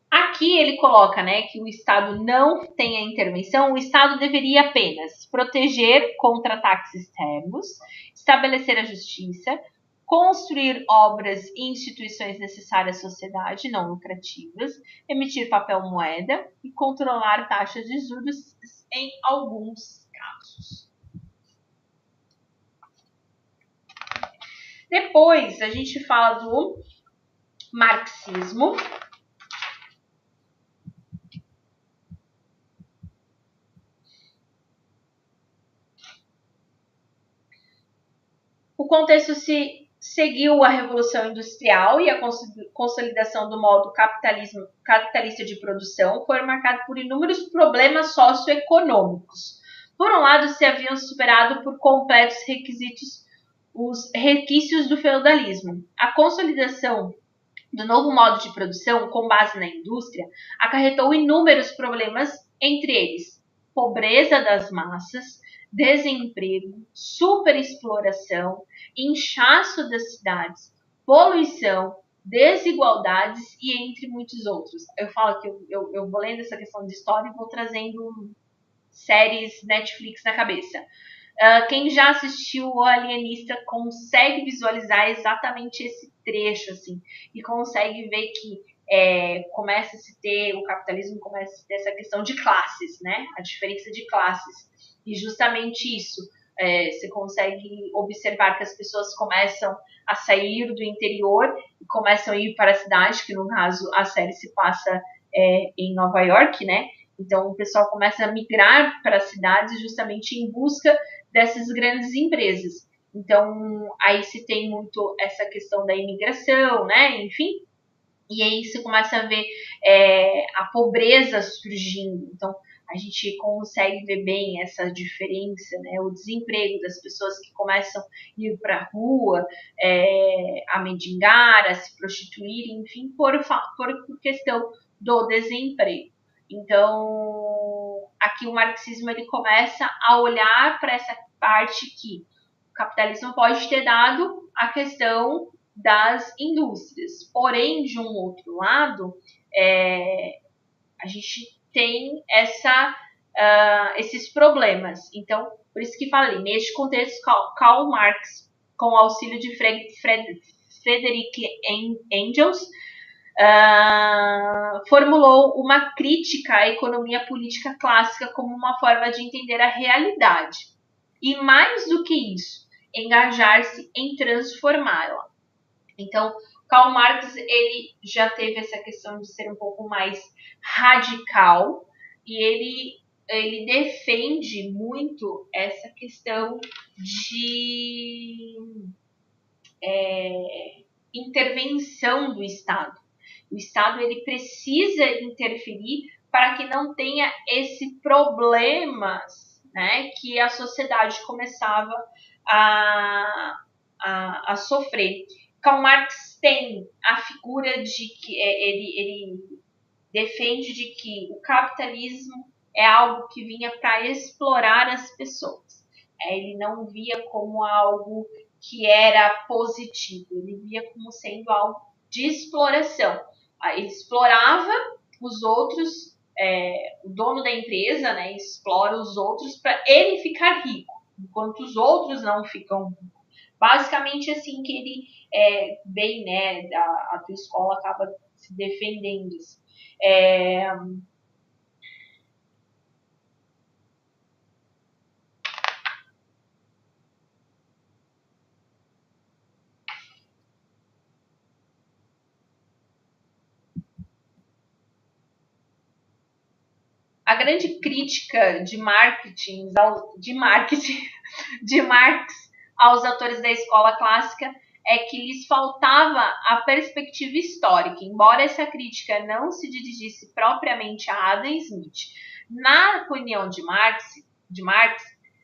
Aqui ele coloca, né, que o Estado não tem a intervenção, o Estado deveria apenas proteger contra ataques externos, estabelecer a justiça, construir obras e instituições necessárias à sociedade não lucrativas, emitir papel moeda e controlar taxas de juros em alguns casos. Depois a gente fala do marxismo. O contexto seguiu a Revolução Industrial e a consolidação do modo capitalista de produção foi marcado por inúmeros problemas socioeconômicos. Por um lado, se haviam superado por completos os requisitos do feudalismo. A consolidação do novo modo de produção, com base na indústria, acarretou inúmeros problemas, entre eles pobreza das massas, desemprego, superexploração, inchaço das cidades, poluição, desigualdades e entre muitos outros. Eu falo que eu vou lendo essa questão de história e vou trazendo séries Netflix na cabeça. Quem já assistiu O Alienista consegue visualizar exatamente esse trecho, assim, e consegue ver que começa a se ter, o capitalismo começa a se ter essa questão de classes, né? A diferença de classes. E justamente isso, você consegue observar que as pessoas começam a sair do interior e começam a ir para a cidade, que no caso a série se passa em Nova York, né? Então o pessoal começa a migrar para as cidades justamente em busca dessas grandes empresas. Então aí se tem muito essa questão da imigração, né? Enfim, e aí você começa a ver a pobreza surgindo. Então, a gente consegue ver bem essa diferença, né? O desemprego das pessoas que começam a ir para a rua, a mendigar, a se prostituir, enfim, por questão do desemprego. Então, aqui o marxismo ele começa a olhar para essa parte que o capitalismo pode ter dado a questão das indústrias. Porém, de um outro lado, a gente tem esses problemas. Então, por isso que falei, neste contexto, Karl Marx, com o auxílio de Frederick Engels, formulou uma crítica à economia política clássica como uma forma de entender a realidade. E mais do que isso, engajar-se em transformá-la. Então, Karl Marx ele já teve essa questão de ser um pouco mais radical e ele defende muito essa questão de intervenção do Estado. O Estado ele precisa interferir para que não tenha esse problemas, né, que a sociedade começava a sofrer. Karl Marx tem a figura de que ele defende de que o capitalismo é algo que vinha para explorar as pessoas. Ele não via como algo que era positivo, ele via como sendo algo de exploração. Ele explorava os outros, o dono da empresa, né, explora os outros para ele ficar rico, enquanto os outros não ficam ricos. Basicamente assim que ele bem, né, a tua escola acaba se defendendo. A grande crítica de Marx aos autores da escola clássica é que lhes faltava a perspectiva histórica, embora essa crítica não se dirigisse propriamente a Adam Smith. Na opinião de Marx,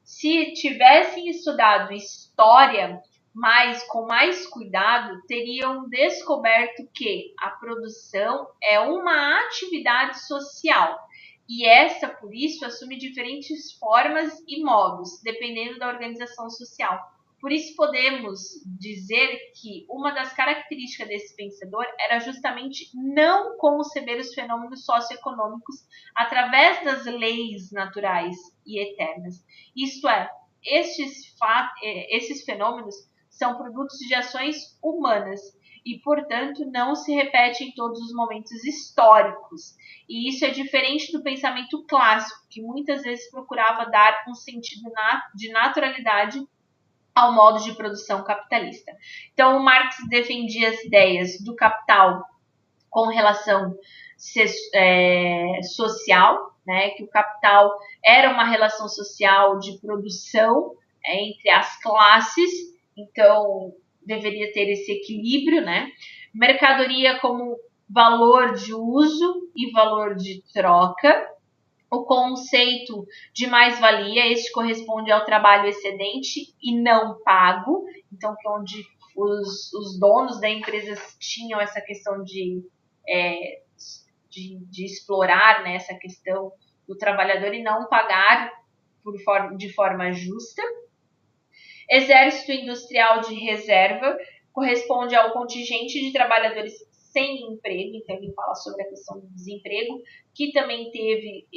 se tivessem estudado história, mas com mais cuidado, teriam descoberto que a produção é uma atividade social e esta, por isso, assume diferentes formas e modos, dependendo da organização social. Por isso, podemos dizer que uma das características desse pensador era justamente não conceber os fenômenos socioeconômicos através das leis naturais e eternas. Isto é, esses fenômenos são produtos de ações humanas e, portanto, não se repetem em todos os momentos históricos. E isso é diferente do pensamento clássico, que muitas vezes procurava dar um sentido de naturalidade ao modo de produção capitalista. Então, o Marx defendia as ideias do capital com relação social, né, que o capital era uma relação social de produção entre as classes, então deveria ter esse equilíbrio, né? Mercadoria como valor de uso e valor de troca. O conceito de mais-valia, este corresponde ao trabalho excedente e não pago, então que é onde os donos da empresa tinham essa questão de explorar, né, essa questão do trabalhador e não pagar de forma justa. Exército industrial de reserva corresponde ao contingente de trabalhadores sem emprego, então ele fala sobre a questão do desemprego, que também teve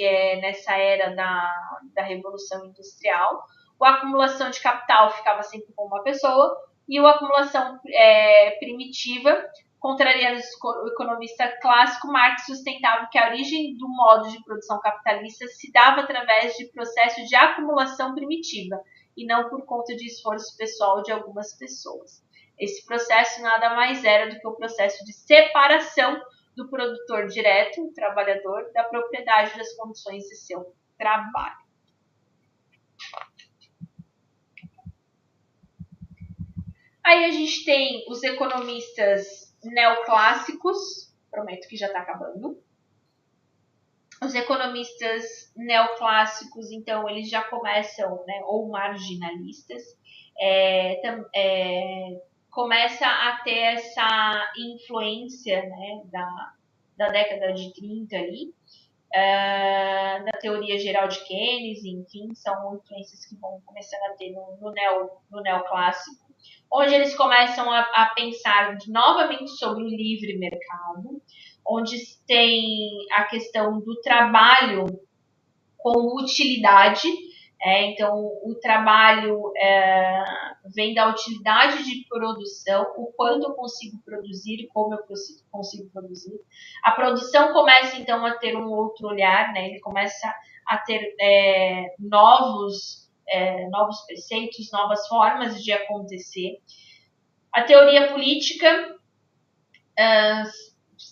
nessa era da Revolução Industrial. A acumulação de capital ficava sempre com uma pessoa, e a acumulação primitiva, contrariando o economista clássico, Marx sustentava que a origem do modo de produção capitalista se dava através de processo de acumulação primitiva, e não por conta de esforço pessoal de algumas pessoas. Esse processo nada mais era do que o processo de separação do produtor direto, o trabalhador, da propriedade das condições de seu trabalho. Aí a gente tem os economistas neoclássicos, prometo que já está acabando. Os economistas neoclássicos, então, eles já começam, né, ou marginalistas, começa a ter essa influência, né, da década de 30 ali, da teoria geral de Keynes, enfim, são influências que vão começando a ter no neoclássico, onde eles começam a pensar novamente sobre o livre mercado, onde tem a questão do trabalho com utilidade. Então, o trabalho vem da utilidade de produção, o quanto eu consigo produzir e como eu consigo produzir. A produção começa, então, a ter um outro olhar, né? Ele começa a ter novos preceitos, novas formas de acontecer. A teoria política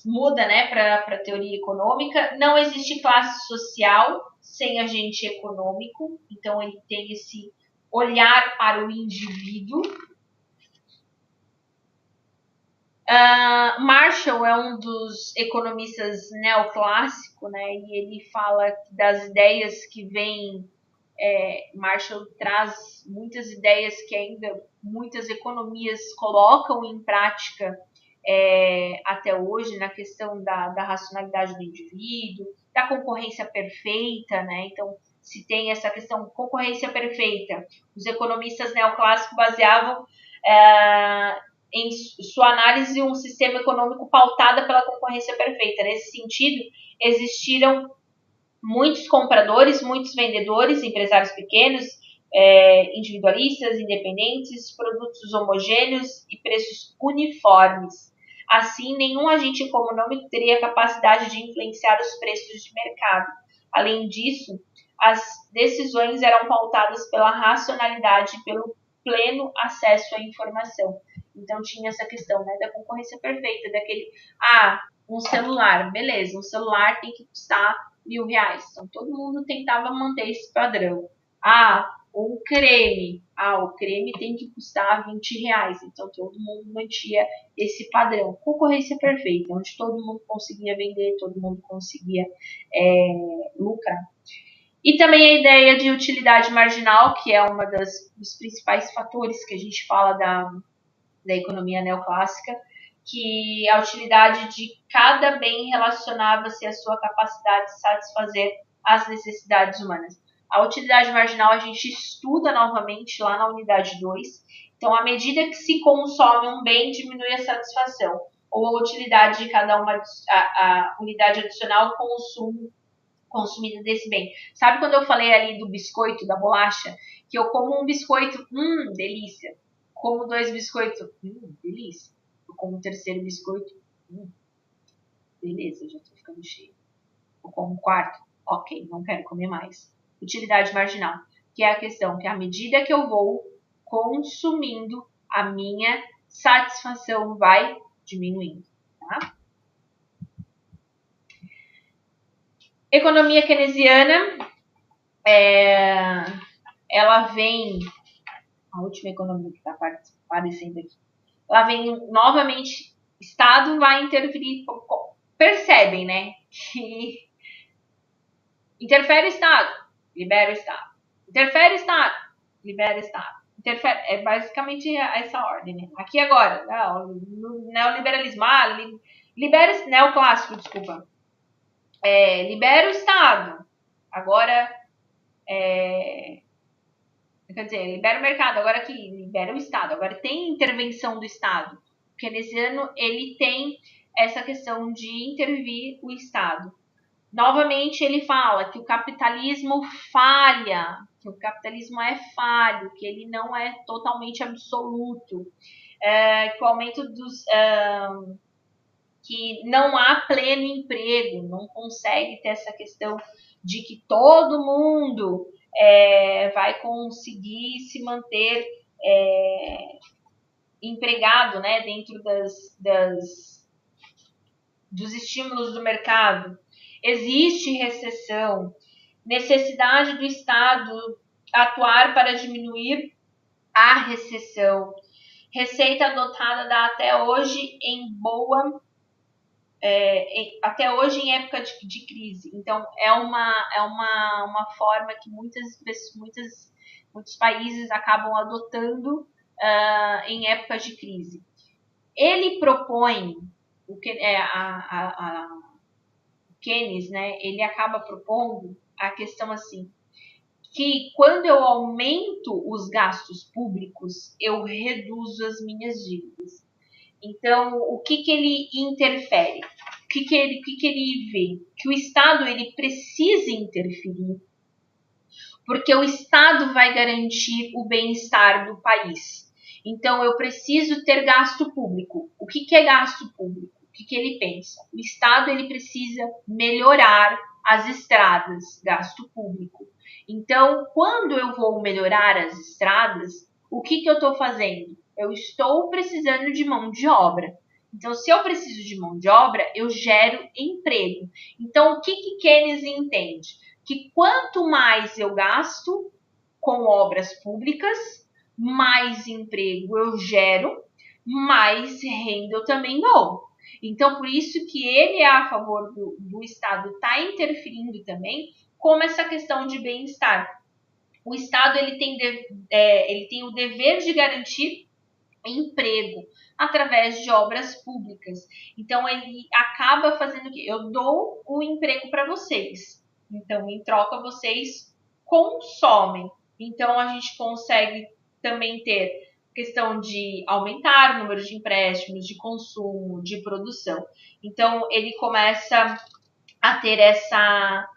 muda, né, para a teoria econômica. Não existe classe social sem agente econômico, então ele tem esse olhar para o indivíduo. Marshall é um dos economistas neoclássicos, né, e ele fala das ideias que vêm. Marshall traz muitas ideias que ainda muitas economias colocam em prática até hoje, na questão da racionalidade do indivíduo, da concorrência perfeita, né? Então, se tem essa questão de concorrência perfeita, os economistas neoclássicos baseavam em sua análise um sistema econômico pautado pela concorrência perfeita. Nesse sentido, existiram muitos compradores, muitos vendedores, empresários pequenos, individualistas, independentes, produtos homogêneos e preços uniformes. Assim, nenhum agente econômico teria capacidade de influenciar os preços de mercado. Além disso, as decisões eram pautadas pela racionalidade e pelo pleno acesso à informação. Então, tinha essa questão, né, da concorrência perfeita, daquele, um celular, beleza, um celular tem que custar R$1.000. Então, todo mundo tentava manter esse padrão. O creme tem que custar R$20. Então, todo mundo mantinha esse padrão. Concorrência perfeita, onde todo mundo conseguia vender, todo mundo conseguia lucrar. E também a ideia de utilidade marginal, que é uma dos principais fatores que a gente fala da economia neoclássica, que a utilidade de cada bem relacionava-se à sua capacidade de satisfazer as necessidades humanas. A utilidade marginal a gente estuda novamente lá na unidade 2. Então, à medida que se consome um bem, diminui a satisfação, ou a utilidade de cada uma, a unidade adicional consumida desse bem. Sabe quando eu falei ali do biscoito, da bolacha? Que eu como um biscoito, delícia. Como 2 biscoitos, delícia. Eu como um terceiro biscoito, beleza, já tô ficando cheio. Eu como um quarto, ok, não quero comer mais. Utilidade marginal, que é a questão que à medida que eu vou consumindo, a minha satisfação vai diminuindo, tá? Economia keynesiana, ela vem, a última economia que está aparecendo aqui, ela vem novamente, Estado vai interferir, percebem, né, que interfere o Estado, libera o Estado, interfere o Estado, libera o Estado, é basicamente essa ordem, né? Aqui agora, no neoliberalismo, neoclássico, desculpa, libera o Estado, agora quer dizer, libera o mercado, agora que libera o Estado, agora tem intervenção do Estado. O keynesiano, ele tem essa questão de intervir o Estado. Novamente, ele fala que o capitalismo falha, que o capitalismo é falho, que ele não é totalmente absoluto, que o aumento dos... que não há pleno emprego, não consegue ter essa questão de que todo mundo vai conseguir se manter empregado, né, dentro dos estímulos do mercado. Existe recessão, necessidade do Estado atuar para diminuir a recessão. Receita adotada dá até hoje até hoje em época de crise. Então, é uma forma que muitos países acabam adotando em épocas de crise. Ele propõe, o Keynes, né, ele acaba propondo a questão assim, que quando eu aumento os gastos públicos, eu reduzo as minhas dívidas. Então, o que ele interfere? O que ele vê? Que o Estado ele precisa interferir, porque o Estado vai garantir o bem-estar do país. Então, eu preciso ter gasto público. O que é gasto público? O que ele pensa? O Estado ele precisa melhorar as estradas, gasto público. Então, quando eu vou melhorar as estradas, o que eu estou fazendo? Eu estou precisando de mão de obra. Então, se eu preciso de mão de obra, eu gero emprego. Então, o que Keynes entende? Que quanto mais eu gasto com obras públicas, mais emprego eu gero, mais renda eu também dou. Então, por isso que ele é a favor do Estado estar interferindo também, como essa questão de bem-estar. O Estado ele tem o dever de garantir emprego através de obras públicas. Então, ele acaba fazendo o quê? Eu dou o emprego para vocês. Então, em troca, vocês consomem. Então, a gente consegue também ter questão de aumentar o número de empréstimos, de consumo, de produção. Então, ele começa a ter essa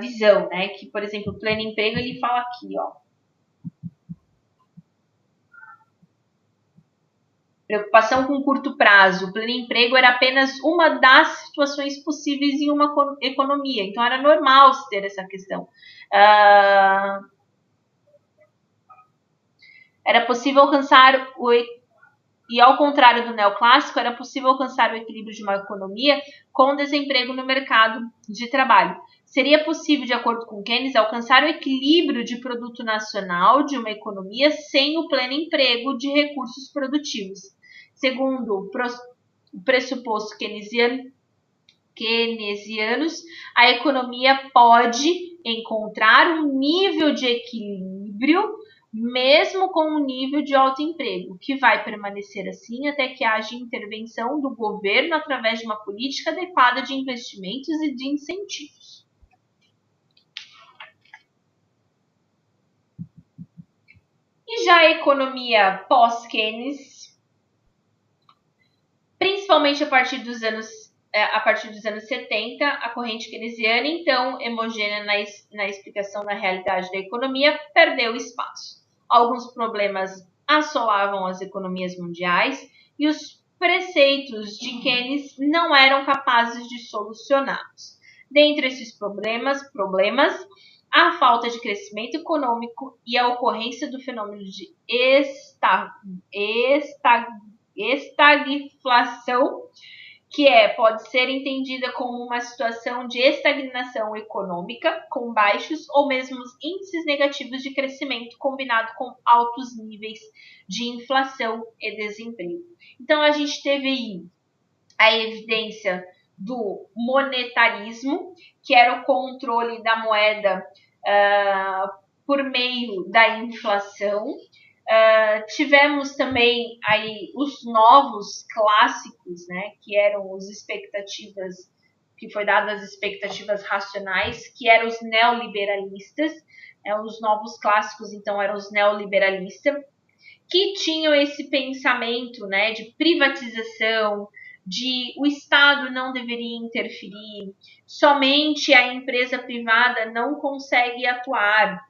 visão, né? Que, por exemplo, o pleno emprego, ele fala aqui, ó. Preocupação com curto prazo. O pleno emprego era apenas uma das situações possíveis em uma economia. Então, era normal se ter essa questão. Era possível alcançar e ao contrário do neoclássico, era possível alcançar o equilíbrio de uma economia com desemprego no mercado de trabalho. Seria possível, de acordo com Keynes, alcançar o equilíbrio de produto nacional de uma economia sem o pleno emprego de recursos produtivos. Segundo o pressuposto keynesianos, a economia pode encontrar um nível de equilíbrio mesmo com um nível de alto emprego, que vai permanecer assim até que haja intervenção do governo através de uma política adequada de investimentos e de incentivos. E já a economia pós-Keynes, principalmente a partir dos anos 70, a corrente keynesiana, então homogênea na explicação da realidade da economia, perdeu espaço. Alguns problemas assolavam as economias mundiais e os preceitos de Keynes não eram capazes de solucioná-los. Dentre esses problemas, a falta de crescimento econômico e a ocorrência do fenômeno de estagflação, que pode ser entendida como uma situação de estagnação econômica, com baixos ou mesmo índices negativos de crescimento, combinado com altos níveis de inflação e desemprego. Então, a gente teve aí a evidência do monetarismo, que era o controle da moeda por meio da inflação. Tivemos também aí os novos clássicos, né, que eram as expectativas que foi dado às expectativas racionais, que eram os neoliberalistas, os novos clássicos, então, eram os neoliberalistas, que tinham esse pensamento, né, de privatização, de o Estado não deveria interferir, somente a empresa privada não consegue atuar,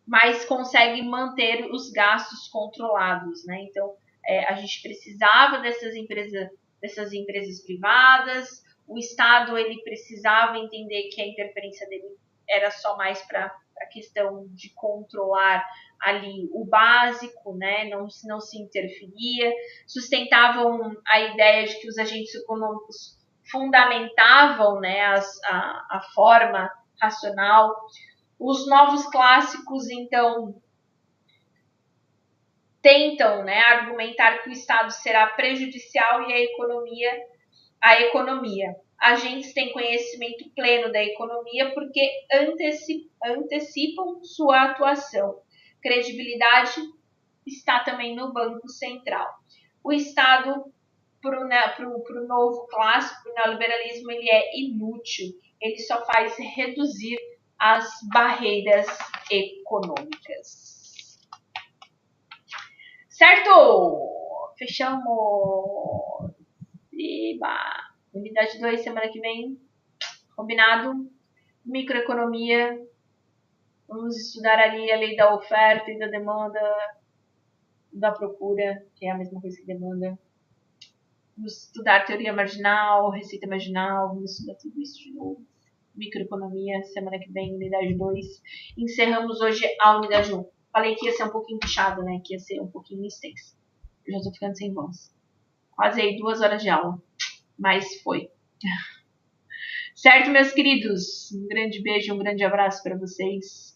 mas consegue manter os gastos controlados, né? Então, a gente precisava dessas empresas privadas, o Estado ele precisava entender que a interferência dele era só mais para a questão de controlar ali o básico, né? Não se interferia, sustentavam a ideia de que os agentes econômicos fundamentavam, né, a forma racional. Os novos clássicos, então, tentam, né, argumentar que o Estado será prejudicial e a economia. Agentes têm conhecimento pleno da economia porque antecipam sua atuação. Credibilidade está também no Banco Central. O Estado, para o novo clássico, o neoliberalismo, ele é inútil. Ele só faz reduzir as barreiras econômicas. Certo? Fechamos. Eba. Unidade 2, semana que vem. Combinado? Microeconomia. Vamos estudar ali a lei da oferta e da demanda, da procura, que é a mesma coisa que demanda. Vamos estudar teoria marginal, receita marginal, vamos estudar tudo isso de novo. Microeconomia, semana que vem, unidade 2. Encerramos hoje a unidade 1. Falei que ia ser um pouquinho puxado, né? Que ia ser um pouquinho extenso. Eu já tô ficando sem voz. Quase aí 2 horas de aula. Mas foi. Certo, meus queridos? Um grande beijo, um grande abraço para vocês.